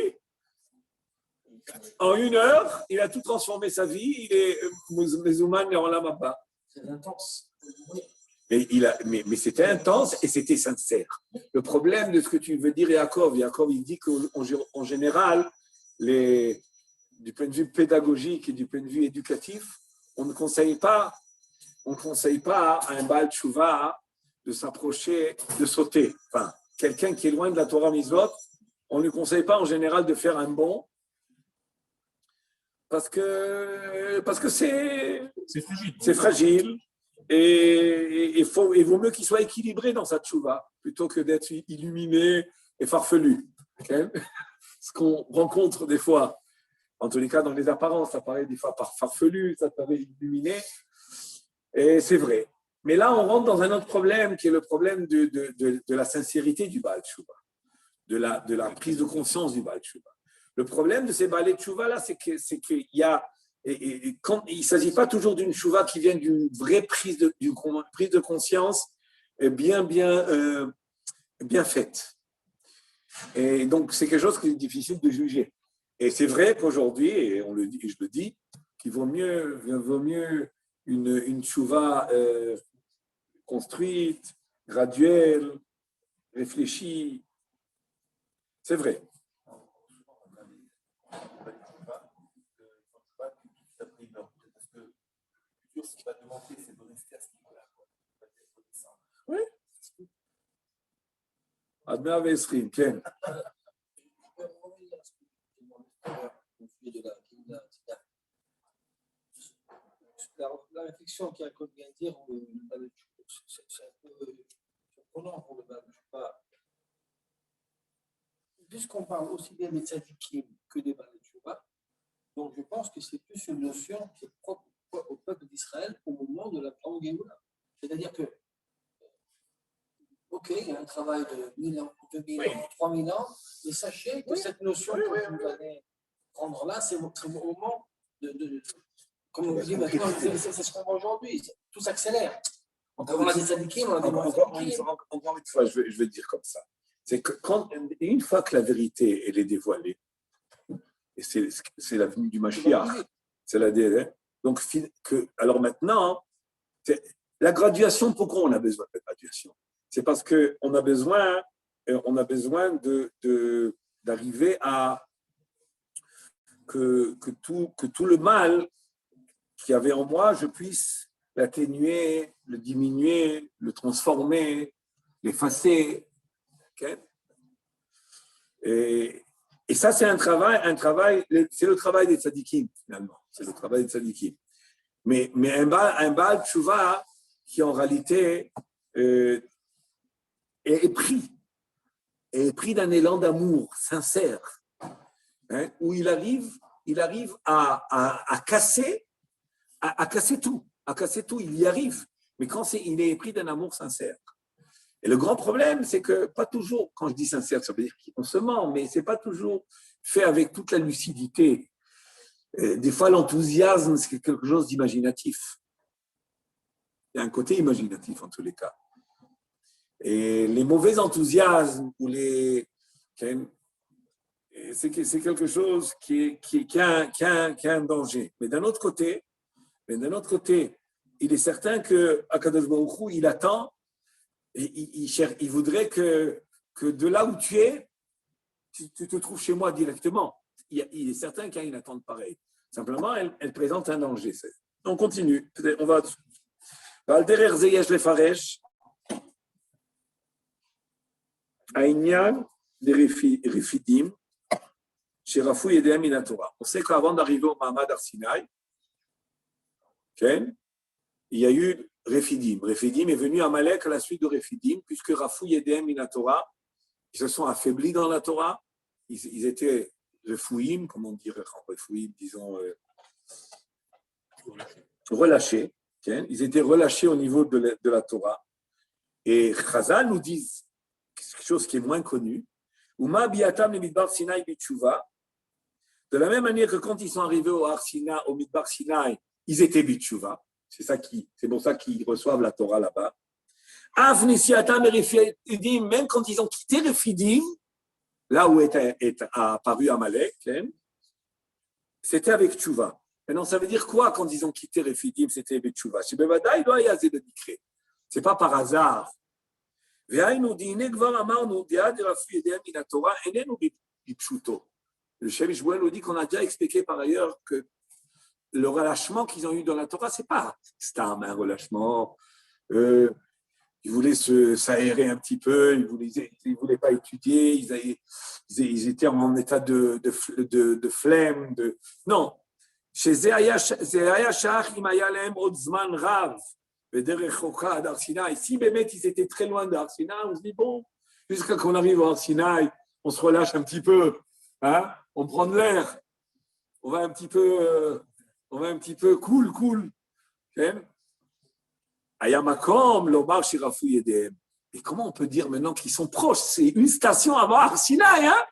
en 1 heure, il a tout transformé sa vie, il est Mezouman et Olam Haba. C'est intense. Mais c'était intense et c'était sincère. Le problème de ce que tu veux dire, Yaakov, il dit qu'en général, du point de vue pédagogique et du point de vue éducatif, on ne conseille pas à un Baal Tshuva de s'approcher, de sauter. Enfin, quelqu'un qui est loin de la Torah Mitzvot, on ne lui conseille pas en général de faire un bond parce que c'est fragile. Et il vaut mieux qu'il soit équilibré dans sa tchouva plutôt que d'être illuminé et farfelu. Okay? Ce qu'on rencontre des fois, en tous les cas dans les apparences, ça paraît des fois farfelu, ça paraît illuminé, et c'est vrai. Mais là, on rentre dans un autre problème qui est le problème de la sincérité du Baal Tshuva, de la prise de conscience du Baal Tshuva. Le problème de ces Baalei Tshuva là, c'est qu'il y a il ne s'agit pas toujours d'une chouva qui vient d'une vraie prise de conscience bien faite. Et donc, c'est quelque chose qui est difficile de juger. Et c'est vrai qu'aujourd'hui, et je le dis, qu'il vaut mieux une chouva construite, graduelle, réfléchie. C'est vrai. Ce qui va demander, c'est de rester à ce niveau-là. Oui. Admir Vesrim, Ken. La réflexion qu'il y a comme vient de dire, c'est un peu surprenant pour le Baal Tshuva. Puisqu'on parle aussi bien des tzadikim que des Baal Tshuva, donc je pense que c'est plus une notion qui est propre au peuple d'Israël au moment de la grande Géoula. C'est-à-dire que, ok, il y a un travail de 1000 ans, 2000 ans, 3000 ans, mais sachez que cette notion que vous allez prendre là, c'est au moment comme on dit maintenant, c'est ce qu'on voit aujourd'hui, tout s'accélère. On a des tzadikim, on a des encore une fois, je vais dire comme ça. C'est que une fois que la vérité elle est dévoilée, et c'est la venue du Mashiach, c'est la DNA. Donc, alors maintenant, la graduation, pourquoi on a besoin de graduation? C'est parce qu'on a besoin d'arriver à que tout le mal qu'il y avait en moi, je puisse l'atténuer, le diminuer, le transformer, l'effacer. Okay? Et Et ça, c'est c'est le travail des tzadikim, finalement. C'est le travail des tzadikim. Mais un Baal Tshuva qui, en réalité, est pris d'un élan d'amour sincère, hein, où il arrive à casser tout, il y arrive. Mais quand il est pris d'un amour sincère. Et le grand problème, c'est que pas toujours, quand je dis sincère, ça veut dire qu'on se ment, mais c'est pas toujours fait avec toute la lucidité. Des fois, l'enthousiasme, c'est quelque chose d'imaginatif. Il y a un côté imaginatif en tous les cas. Et les mauvais enthousiasmes ou c'est quelque chose qui a un danger. Mais d'un autre côté, il est certain que Akadosh Baruch Hu, il attend et il voudrait que de là où tu es, tu te trouves chez moi directement. Il est certain qu'il y a une attente pareille. Simplement, elle présente un danger. On continue. On va. Balderer Zeyesh Lefaresh. Aïnyan des Rifidim, chez Rafou Yedem Minatora. On sait qu'avant d'arriver au Mahamad Arsinaï, il y a eu Refidim. Refidim est venu à Malek à la suite de Refidim, puisque Rafou Yedem Minatora, ils se sont affaiblis dans la Torah. Ils étaient Refouim, comment on dirait Refouim, disons, relâchés. Ils étaient relâchés au niveau de la Torah. Et Chazal nous dit quelque chose qui est moins connu. Uma biatam le midbar Sinaï bitshuva. De la même manière que quand ils sont arrivés au midbar Sinaï, ils étaient bitshuva. C'est pour ça qu'ils reçoivent la Torah là-bas. Avnisiatam et même quand ils ont quitté le Fidim, là où est apparu Amalek, c'était avec tchouva. Maintenant, ça veut dire quoi quand ils ont quitté le Fidim, c'était avec tchouva? C'est pas par hasard. Le Chef Ishmael nous dit qu'on a déjà expliqué par ailleurs que le relâchement qu'ils ont eu dans la Torah, c'est pas stam, un relâchement. Ils voulaient s'aérer un petit peu, ils voulaient pas étudier, ils étaient en état de flemme. Non. Chez Zéaya Shach, Imayalem, Odzman Rav. Si Bémet, ils étaient très loin d'Arsinaï, on se dit, bon, jusqu'à qu'on arrive à Arsinaï, on se relâche un petit peu, hein, on prend de l'air, on va un petit peu cool. Ayamakom, Lomar, Shirafou, Yedem. Et comment on peut dire maintenant qu'ils sont proches? C'est une station avant Arsinaï, hein?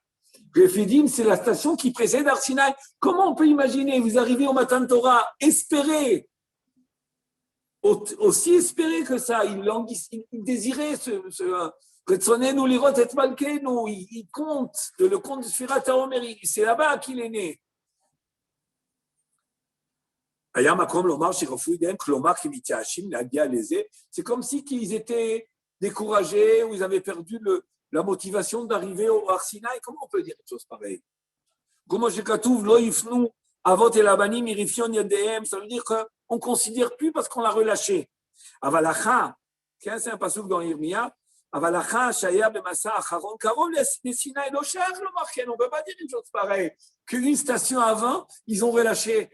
Refidim, c'est la station qui précède Arsinaï. Comment on peut imaginer, vous arrivez au Matan Torah, espérez, aussi espéré que ça, il désirait Retsonenu lirot et malkenu, il compte le compte de Sfirat HaOmer, c'est là-bas qu'il est né. C'est comme si ils étaient découragés ou ils avaient perdu la motivation d'arriver au Arsinaï. Comment on peut dire une chose pareille? Comment je katouv lo yifnu avot el abanim irifion yadehem, ça veut dire qu'on ne considère plus parce qu'on l'a relâché. Avalacha, c'est un pasuk dans Yirmiyah, Avalacha, Shaya, Bemasa, Acharon, Karol, les Sinaï, Lochach, le marqué. On ne peut pas dire une chose pareille. Qu'une station avant, ils sont relâchés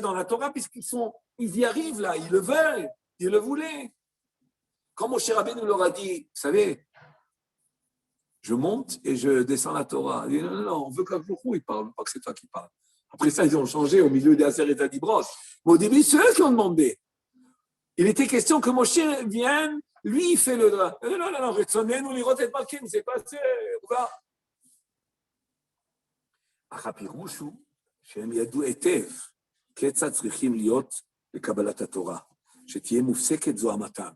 dans la Torah puisqu'ils y arrivent là, ils le veulent, ils le voulaient. Comme Moshe Rabbeinu nous leur a dit, vous savez, je monte et je descends la Torah. Il dit, non, on veut qu'un jour il parle, pas que c'est toi qui parles. Après ça, ils ont changé au milieu des Aser et Adibros. Mais au début, c'est eux qui ont demandé. Il était question que Moshe vienne, lui, il fait le droit. Non, Retsonenu lirot et malkenu, c'est passé. הפירוש הוא שהם ידעו היטב כיצד צריכים להיות לקבלת התורה, שתהיה מופסקת זוהמתם.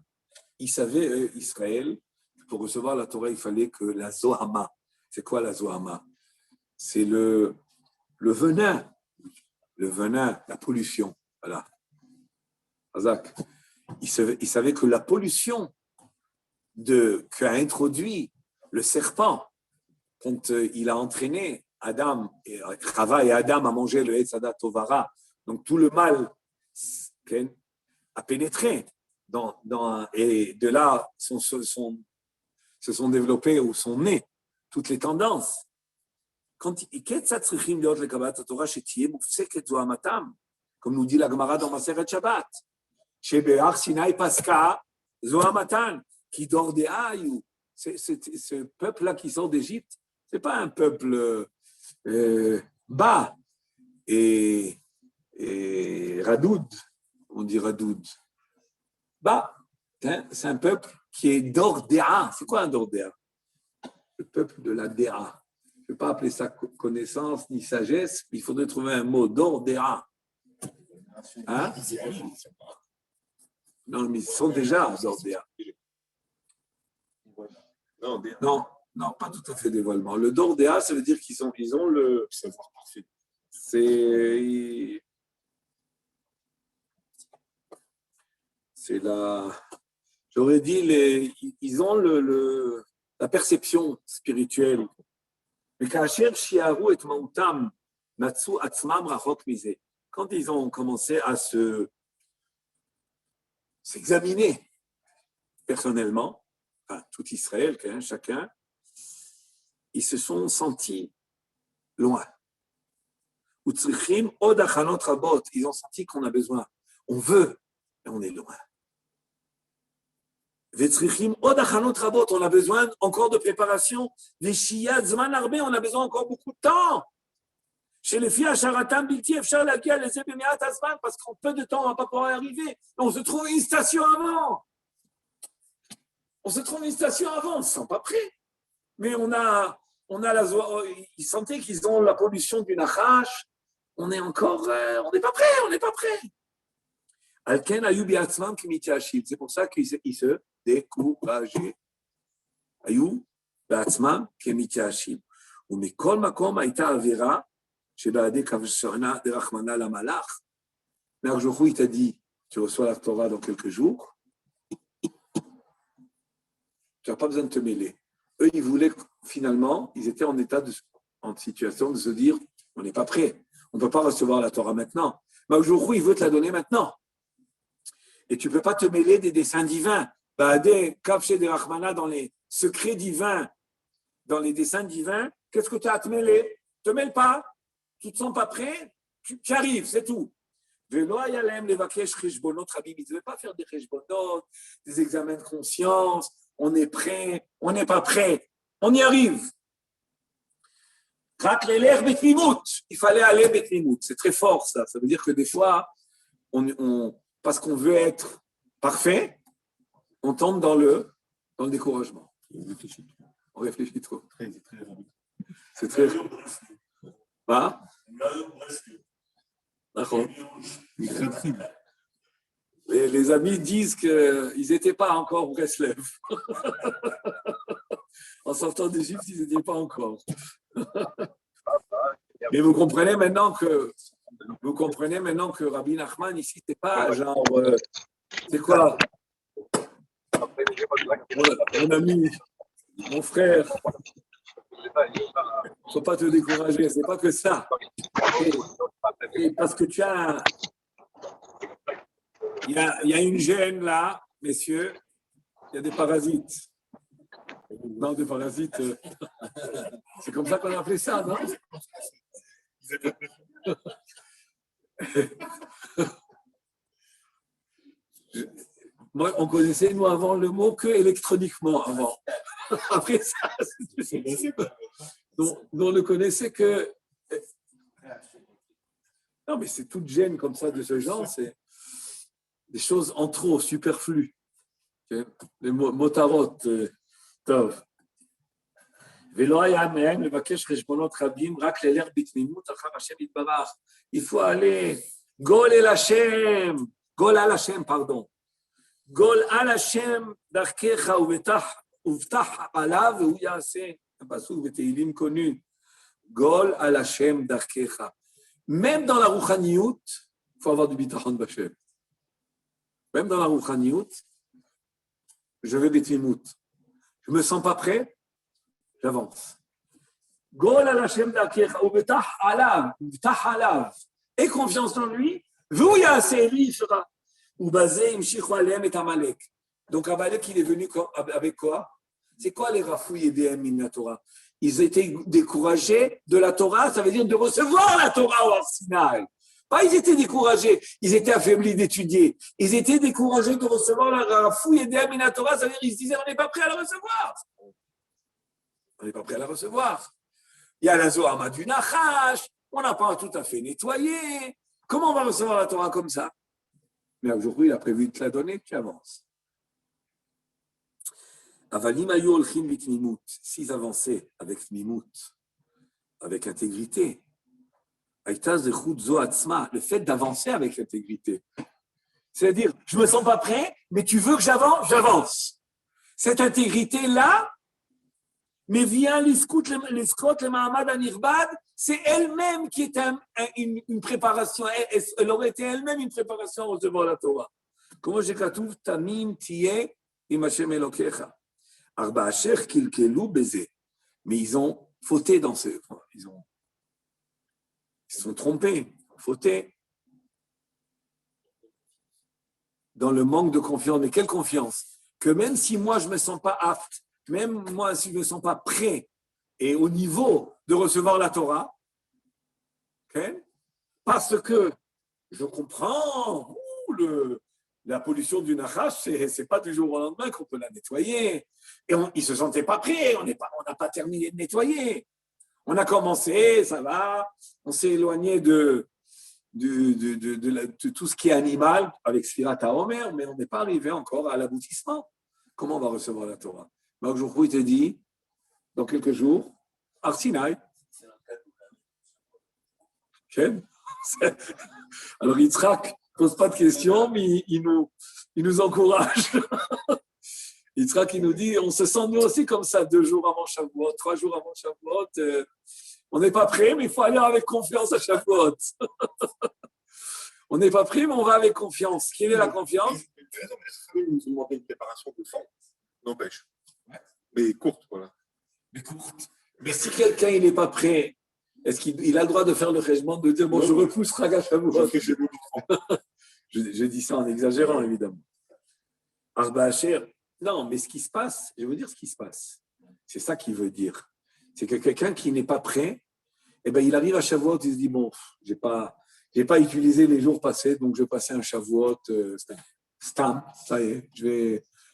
Ils savaient, Israël, pour recevoir la Torah, il fallait que la zohama. C'est quoi la zohama? C'est le venin, la pollution. Voilà. Azak. Il savait que la pollution qu'a introduit le serpent quand il a entraîné Chava et Adam à manger le Etz Hadat Tovara, donc tout le mal a pénétré et de là se sont développées ou sont nées toutes les tendances. comme nous dit la Gemara dans Maseret Shabbat. Chez Béar Sinai Pascha, Zohamatan, qui dort des Aïou. Ce peuple-là qui sort d'Égypte, ce n'est pas un peuple bas et radoud, on dit radoud. Bas, c'est un peuple qui est d'Ordéa. C'est quoi un d'Ordéa? Le peuple de la Déa. Je ne vais pas appeler ça connaissance ni sagesse, il faudrait trouver un mot d'Ordéa. Hein? Non, mais ils sont déjà d'Ordéa. Non, pas tout à fait dévoilement. Le d'Ordéa, ça veut dire qu'ils ont le savoir parfait. C'est j'aurais dit, ils ont la perception spirituelle. Mais quand ils ont commencé à s'examiner personnellement, enfin, tout Israël, chacun, ils se sont sentis loin. Ils ont senti qu'on a besoin. On veut, mais on est loin. On a besoin encore de préparation. On a besoin encore beaucoup de temps. Chez les filles, parce qu'en peu de temps, on ne va pas pouvoir y arriver. On se trouve une station avant. On ne se sent pas prêt. Mais on a ils sentaient qu'ils ont la pollution du Nachash. On n'est pas prêt. C'est pour ça qu'ils se décourageaient. Ayou בעצמם כמתייאשים. ומכל מקום הייתה עבירה שבעדי כבשנה דרחמנא למלאך. Merjochou, il t'a dit, tu reçois la Torah dans quelques jours, tu n'as pas besoin de te mêler. Eux, ils voulaient finalement, ils étaient en situation de se dire, on n'est pas prêt, on ne peut pas recevoir la Torah maintenant. Merjochou, il veut te la donner maintenant. Et tu ne peux pas te mêler des desseins divins. Ba'adé, kavshe de Rachmana, dans les secrets divins, dans les desseins divins, qu'est-ce que tu as à te mêler? Ne te mêle pas, tu ne te sens pas prêt, tu arrives, c'est tout. Il ne devait pas faire des cheshbonot, des examens de conscience, on est prêt, on n'est pas prêt, on y arrive. Il fallait aller betnimut, c'est très fort ça, ça veut dire que des fois, parce qu'on veut être parfait, on tombe dans le découragement. On réfléchit trop. C'est très... Bah? D'accord. Les amis disent qu'ils n'étaient pas encore Breslev. En sortant d'Égypte, ils n'étaient pas encore. Mais vous comprenez maintenant que Rabbi Nachman, ici, c'est pas genre... c'est quoi? Mon ami, mon frère, il ne faut pas te décourager, c'est pas que ça. Et parce que tu as... Il y a une gêne là, messieurs, il y a des parasites. Non, des parasites. C'est comme ça qu'on a appelé ça, non? Moi, on connaissait, nous, avant le mot que électroniquement, avant. Après ça, on ne connaissait que... Non, mais c'est toute gêne comme ça de ce genre, c'est des choses en trop, superflues. Les motarot, tov. Il faut aller, Gol el Hashem, Gol al Hashem, pardon. Gol al Hashem darkecha uvtach alav vehu yaseh. Un pasuk beteilim connu. Gol al Hashem darkecha. Même dans la rouchaniout, il faut avoir du bitachon b'Hashem. Même dans la rouchaniout, je vais betimout. Je ne me sens pas prêt, j'avance. Gol al Hashem darkecha uvtach alav. Et confiance en lui, vehu yaseh, lui il fera. Ou basé imshichu alehem et Amalek. Donc Amalek, il est venu avec quoi? C'est quoi les rafouilles et DM in la Torah? ils étaient découragés de la Torah, ça veut dire de recevoir la Torah au Sinaï. Pas ils étaient découragés, ils étaient affaiblis d'étudier. Ils étaient découragés de recevoir la fouille et la Torah, ça veut dire qu'ils se disaient on n'est pas prêt à la recevoir. On n'est pas prêt à la recevoir. Il y a la Zohama du Nachash, on n'a pas tout à fait nettoyé. Comment on va recevoir la Torah comme ça? Mais aujourd'hui, il a prévu de te la donner, tu avances. Avalim ayu olchim bitmimut, s'ils avançaient avec tmimut, avec intégrité, le fait d'avancer avec intégrité. C'est-à-dire, je ne me sens pas prêt, mais tu veux que j'avance, j'avance. Cette intégrité-là, mais via l'Iskot, le Mahamad Anirbad, c'est elle-même qui est une préparation. Elle aurait été elle-même une préparation à recevoir la Torah. Comment j'ai katouf tamim tiye im Hashem Elokecha. Arba asher kilkelu beze. Mais ils ont fauté dans ce. Ils se sont trompés, fautés. Dans le manque de confiance. Mais quelle confiance? Que même si moi je ne me sens pas apte, même moi si je ne me sens pas prêt et au niveau de recevoir la Torah, okay, parce que je comprends la pollution du Nachash, ce n'est pas du jour au lendemain qu'on peut la nettoyer. Et ils ne se sentaient pas prêts, on n'a pas terminé de nettoyer. On a commencé, ça va, on s'est éloigné de tout ce qui est animal avec Sfirat HaOmer, mais on n'est pas arrivé encore à l'aboutissement. Comment on va recevoir la Torah? Mais aujourd'hui, il te dit, dans quelques jours, Arsinaï. Alors, Yitzhak ne pose pas de questions, mais il nous encourage. Yitzhak, il nous dit, on se sent nous aussi comme ça, 2 jours avant Shavuot, 3 jours avant Shavuot. On n'est pas prêt, mais il faut aller avec confiance à Shavuot. On n'est pas prêt, mais on va avec confiance. Quelle est la confiance? Ils nous ont demandé une préparation de fond, n'empêche. Mais courte, voilà. Mais courte. Mais si quelqu'un n'est pas prêt, est-ce qu'il a le droit de faire le cheshbon, de dire, bon, je repousse Raga Shavuot? Je dis ça en exagérant, évidemment. Arba Asher. Non, mais ce qui se passe, je vais vous dire ce qui se passe. C'est ça qu'il veut dire. C'est que quelqu'un qui n'est pas prêt, eh ben, il arrive à Shavuot, il se dit, bon, j'ai pas utilisé les jours passés, donc je vais passer un Shavuot stam, ça y est,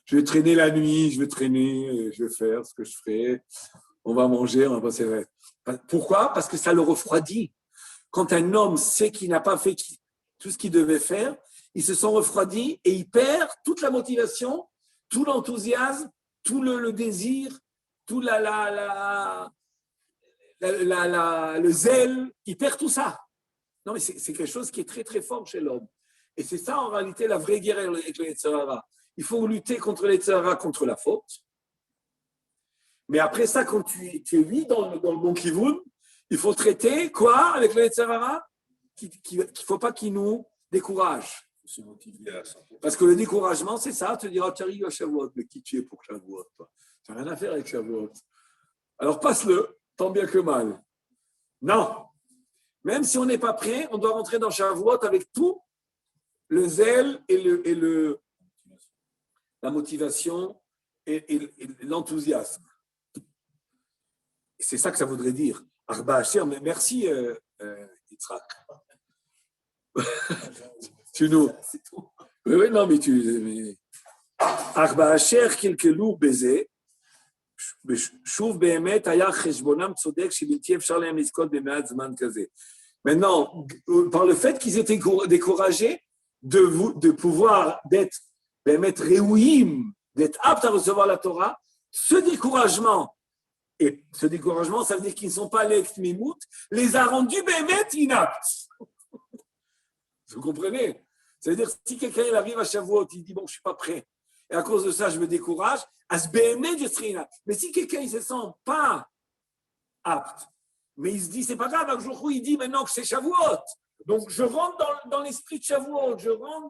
je vais traîner la nuit, je vais faire ce que je ferai, on va manger, on va passer. Pourquoi? Parce que ça le refroidit. Quand un homme sait qu'il n'a pas fait tout ce qu'il devait faire, il se sent refroidi et il perd toute la motivation, tout l'enthousiasme, tout le désir, tout le zèle, il perd tout ça. Non, mais c'est quelque chose qui est très, très fort chez l'homme. Et c'est ça, en réalité, la vraie guerre avec le Yetzer Hara. Il faut lutter contre le Yetzer Hara, contre la faute. Mais après ça, quand tu es oui dans le bon kivoun, il faut traiter quoi avec le Yetzer Hara? Qu'il ne faut pas qu'il nous décourage. Parce que le découragement, c'est ça, te dire, tu arrives à Shavuot, mais qui tu es pour Shavuot? Tu n'as rien à faire avec Shavuot. Alors passe-le, tant bien que mal. Non. Même si on n'est pas prêt, on doit rentrer dans Shavuot avec tout le zèle et la motivation et l'enthousiasme. Et c'est ça que ça voudrait dire. Arba Asher, mais merci Yitzhak. Tu nous. Oui, non, mais tu. Arba Asher kilkelu beze. שוב באמת היה חשבונם צודק שבלתי אפשר להם לזכות במעט זמן כזה. Maintenant, par le fait qu'ils étaient découragés de pouvoir d'être réouïm, d'être aptes à recevoir la Torah, ce découragement, ça veut dire qu'ils ne sont pas allés avec Tmimout, les a rendus bémet inaptes. Vous comprenez? Ça veut dire si quelqu'un arrive à Shavuot, il dit bon, je ne suis pas prêt, et à cause de ça, je me décourage, à ce bémet, je serai inapte. Mais si quelqu'un ne se sent pas apte, mais il se dit, c'est pas grave, un jour où il dit maintenant que c'est Shavuot. Donc, je rentre dans l'esprit de Shavuot, je rentre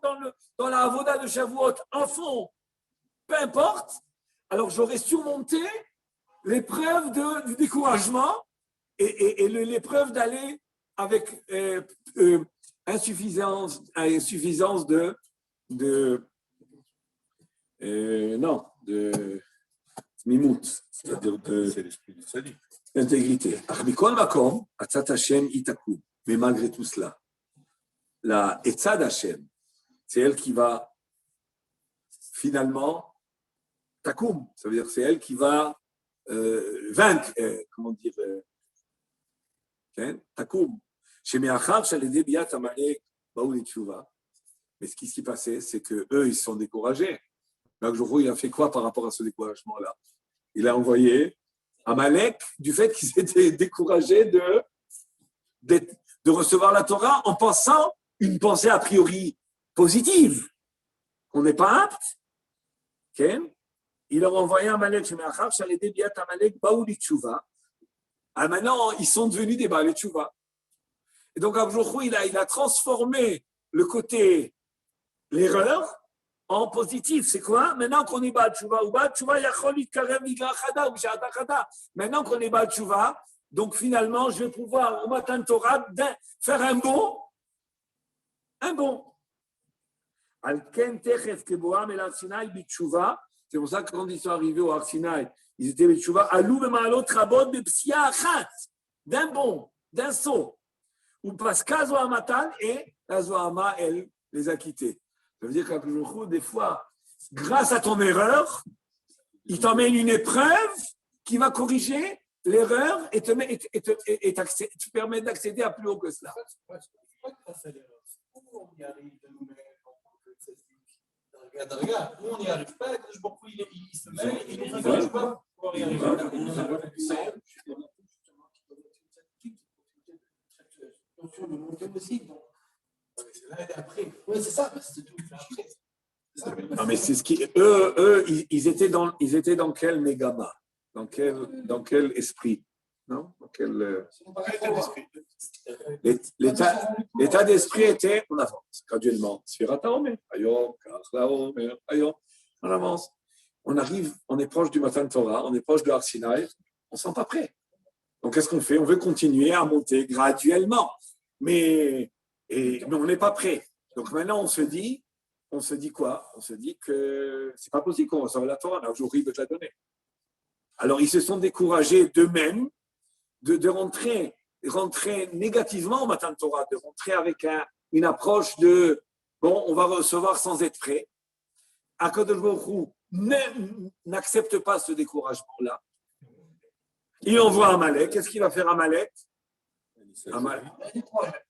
dans la avoda de Shavuot en fond, peu importe. Alors, j'aurais surmonté l'épreuve du découragement et l'épreuve d'aller avec insuffisance de mimout. C'est-à-dire c'est l'esprit du salut. L'intégrité. Achmikol makom, atzat Hashem itakum. Mais malgré tout cela, la etzad Hashem, c'est elle qui va finalement takum. Ça veut dire que c'est elle qui va vaincre, comment dire, takum. Chez Meachar, Shaledé Biat Amalek, Baoul et Tchouva. Mais ce qui s'est passé, c'est qu'eux, ils sont découragés. L'Akjourou, il a fait quoi par rapport à ce découragement-là? Il a envoyé Amalek du fait qu'ils étaient découragés de recevoir la Torah en pensant une pensée a priori positive, qu'on n'est pas apte. Okay? Il leur a envoyé Amalek chez Meachar, Shaledé Biat Amalek, Baoul et Tchouva. Ah, maintenant, ils sont devenus des Baal et Tchouva. Et donc, Akjourou, il a transformé le côté l'erreur en positif. C'est quoi? Maintenant qu'on est Baal Tchouva, ou Baal Tchouva, Yachol Yitkarem Migra Chada, ou Sha'ata Chada. Maintenant qu'on est Baal Tchouva, donc finalement, je vais pouvoir, au matin de Torah, faire un bon. Al-Ken Techef Keboam El Arsinaï Bitchouva. C'est pour ça que quand ils sont arrivés au Arsinaï, ils étaient Bitchouva. Alou Bemalot Rabot Bepsia Achat. D'un bond, d'un saut. Ou parce qu'Azoamatan et la Zoama, elle, les a quittés. Ça veut dire qu'à des fois, grâce à ton erreur, il t'emmène une épreuve qui va corriger l'erreur et te permet d'accéder à plus haut que cela. On y arrive de nous-mêmes, regarde, nous on n'y arrive pas, il se met, il ne regarde pas pour y arriver. Oui, c'est ça, c'est tout. Non, mais c'est ce qui. Eux, ils étaient dans quel mégama? Dans quel esprit? Non? Dans quel. L'état d'esprit était, on avance graduellement. On avance. On arrive, on est proche du matin de Torah, on est proche de Har Sinaï, on ne sent pas prêt. Donc, qu'est-ce qu'on fait? On veut continuer à monter graduellement, mais on n'est pas prêt. Donc, maintenant, on se dit quoi? On se dit que c'est pas possible qu'on reçoive la Torah, mais un jour, il veut te la donner. Alors, ils se sont découragés d'eux-mêmes de rentrer négativement au matin de Torah, de rentrer avec une approche de bon, on va recevoir sans être prêt. Akadosh Baruch Hu n'accepte pas ce découragement-là. Il envoie Amalek. Qu'est-ce qu'il va faire Amalek?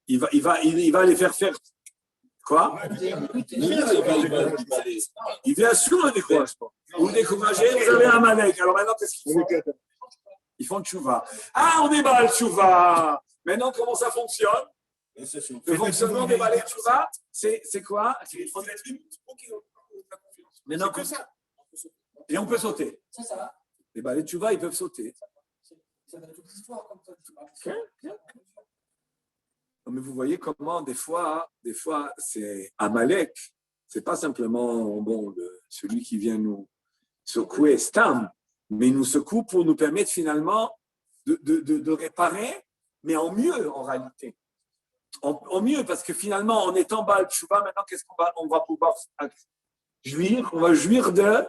Il va les faire quoi? Il vient sur le découragement. Vous découragez, vous avez Amalek. Alors maintenant, qu'est-ce qu'ils font? Ils font tchouva. Ah, on est Baal tchouva. Maintenant, comment ça fonctionne? Le fonctionnement des Baal tchouva, c'est quoi? Maintenant, que ça. Et on peut sauter. C'est ça. Les Baal tchouva, ils peuvent sauter. Ça va toute l'histoire comme ça. Mais vous voyez comment des fois, c'est Amalek. C'est pas simplement celui qui vient nous secouer, Stam, mais il nous secoue pour nous permettre finalement de réparer, mais en mieux en réalité. En mieux, parce que finalement, en étant Baal Tchouva, maintenant, qu'est-ce qu'on va pouvoir jouir? On va jouir d'un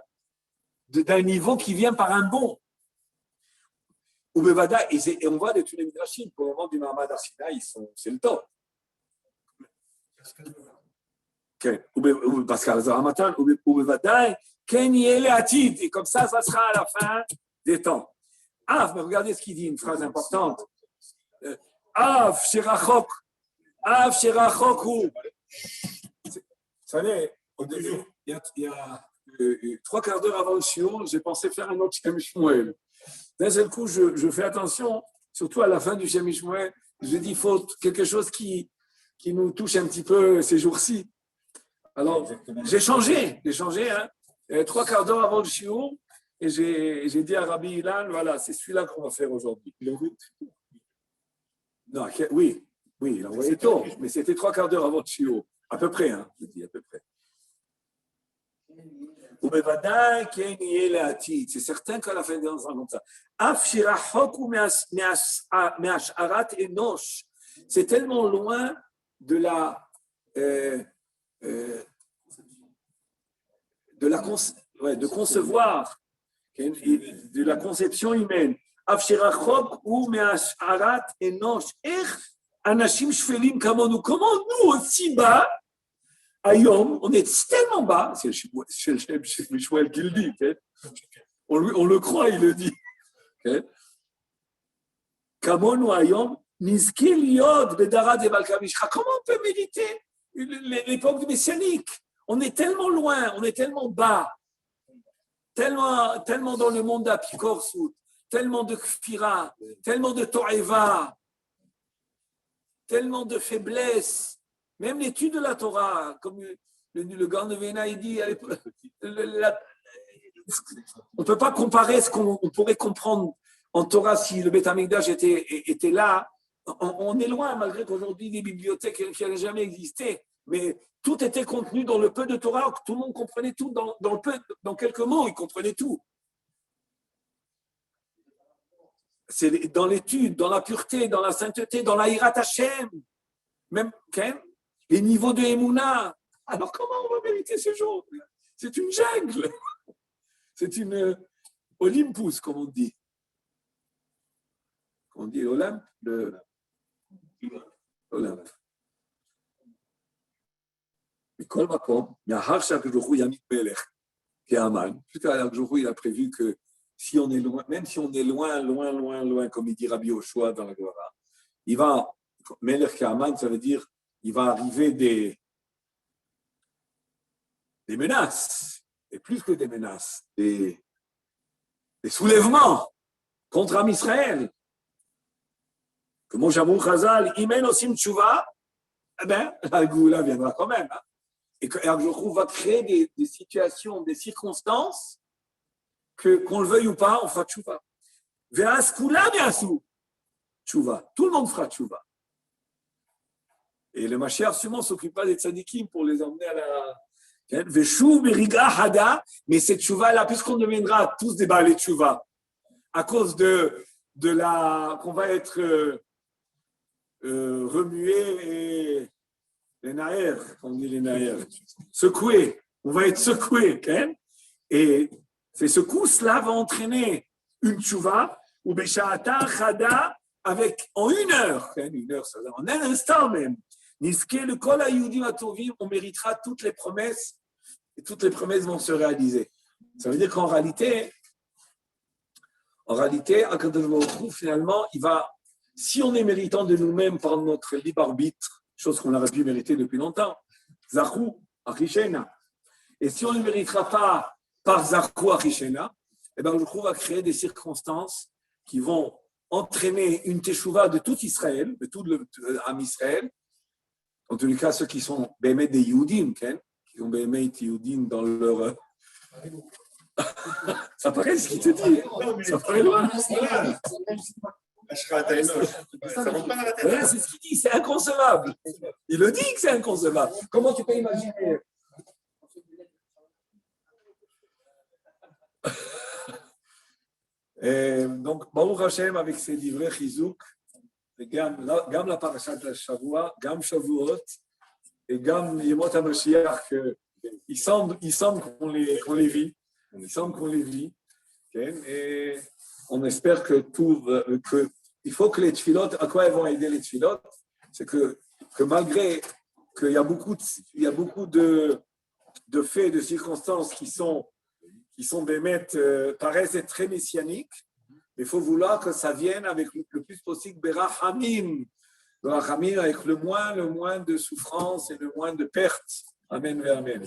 niveau qui vient par un bon. Et on voit de tous les midrashim, pour le moment du Mahamad Har Sinaï, c'est le top. Parce qu'à Zaramatan, et comme ça sera à la fin des temps. Mais regardez ce qu'il dit, une phrase importante. Av Shirachok. Vous savez, il y a 3/4 d'heure avant le shiur, j'ai pensé faire un autre Shem Shmuel. D'un seul coup, je fais attention, surtout à la fin du Shem Shmuel, je dis, il faut quelque chose qui nous touche un petit peu ces jours-ci. Alors, j'ai changé, 3/4 d'heure avant le shiur, et j'ai dit à Rabbi Ilan, voilà, c'est celui-là qu'on va faire aujourd'hui. Non, oui, il a envoyé tôt, mais c'était 3/4 d'heure avant le shiur. À peu près, je dis à peu près. C'est certain qu'à la fin des ans, comme ça. C'est tellement loin de concevoir, de la conception humaine. Afshirachok ou me'asharat enosh. Anashim shfelim kamonu. Comment nous, aussi bas, Ayom, on est tellement bas, c'est le Shmuel qui le dit, okay? On le croit, il le dit. Okay? Kamonu Ayom, Nizkil Yod, Bedara de Balkamishra. Comment on peut méditer l'époque du Messianique? On est tellement loin, on est tellement bas, tellement dans le monde d'Apikorsut, tellement de Kfira, tellement de To'eva, tellement de faiblesse. Même l'étude de la Torah, comme le Gaon de Vienna, il dit, on ne peut pas comparer ce qu'on pourrait comprendre en Torah si le Beth Amikdash était là. On est loin, malgré qu'aujourd'hui, des bibliothèques qui n'avaient jamais existé. Mais tout était contenu dans le peu de Torah, que tout le monde comprenait tout, dans quelques mots, il comprenait tout. C'est dans l'étude, dans la pureté, dans la sainteté, dans la Hirat Hashem. Même, les niveaux de Emouna. Alors, comment on va mériter ce jour? C'est une jungle. C'est une Olympus, comme on dit. On dit Olympe, Olympe. Mikol Makom, Yahar Shakjourou Yamit Melech, qui est Aman. Puisqu'Akjourou, il a prévu que si on est loin, même si on est loin, comme il dit Rabbi Yoshua dans la Gemara, il va, Melech Aman, ça veut dire il va arriver des menaces, et plus que des menaces, des soulèvements contre Am Israël. Que mon Jamou Chazal, Imen Osim Tchouva, eh bien, la Goula viendra quand même. Hein. Et que Akjourou va créer des situations, des circonstances, qu'on le veuille ou pas, on fera Tchouva. Ve'as Kula Biasou, Tchouva. Tout le monde fera Tchouva. Et le Mashiach sûrement ne s'occupe pas des tzadikim pour les emmener à la... Veshu beriga hada, mais cette tchouva-là, puisqu'on deviendra tous des balais tchouva, à cause de la... qu'on va être remué et les naïrs, on dit les naïrs, secoué, on va être secoué, et ces secousses-là vont entraîner une tchouva, ou besha'ata hada, avec en une heure, ça, en un instant même, le kol ha'yudim hatovim, on méritera toutes les promesses et toutes les promesses vont se réaliser. Ça veut dire qu'en réalité, Akadosh Baruch Hu, finalement, il va, si on est méritant de nous-mêmes par notre libre arbitre, chose qu'on aurait pu mériter depuis longtemps, Zachou Achishena, et si on ne méritera pas par Zachou Achishena, eh bien, Baruch Hu va créer des circonstances qui vont entraîner une teshuva de tout Israël, de tout l'âme Israël. En tous les cas, ceux qui sont bémet des Yehudim, qui ont bémet Yehudim dans leur... Ça paraît ce qu'il te dit. Ça paraît loin. Ça rentre pas dans la tête. Ouais, c'est ce qu'il dit, c'est inconcevable. Il le dit que c'est inconcevable. Comment tu peux imaginer? Et donc, Baruch Hashem, avec ses livrets Chizouk, גם לפרשת השבוע, גם שבועות, et גם ימות המשיח, il semble qu'on les vit. Il semble qu'on les vit. Et on espère que il faut que les tefilot, à quoi elles vont aider les tefilot? C'est que malgré qu'il y a beaucoup de faits, de circonstances qui sont paraissent être très messianiques, il faut vouloir que ça vienne avec le plus possible berachamim, avec le moins de souffrance et le moins de pertes. Amen et amen.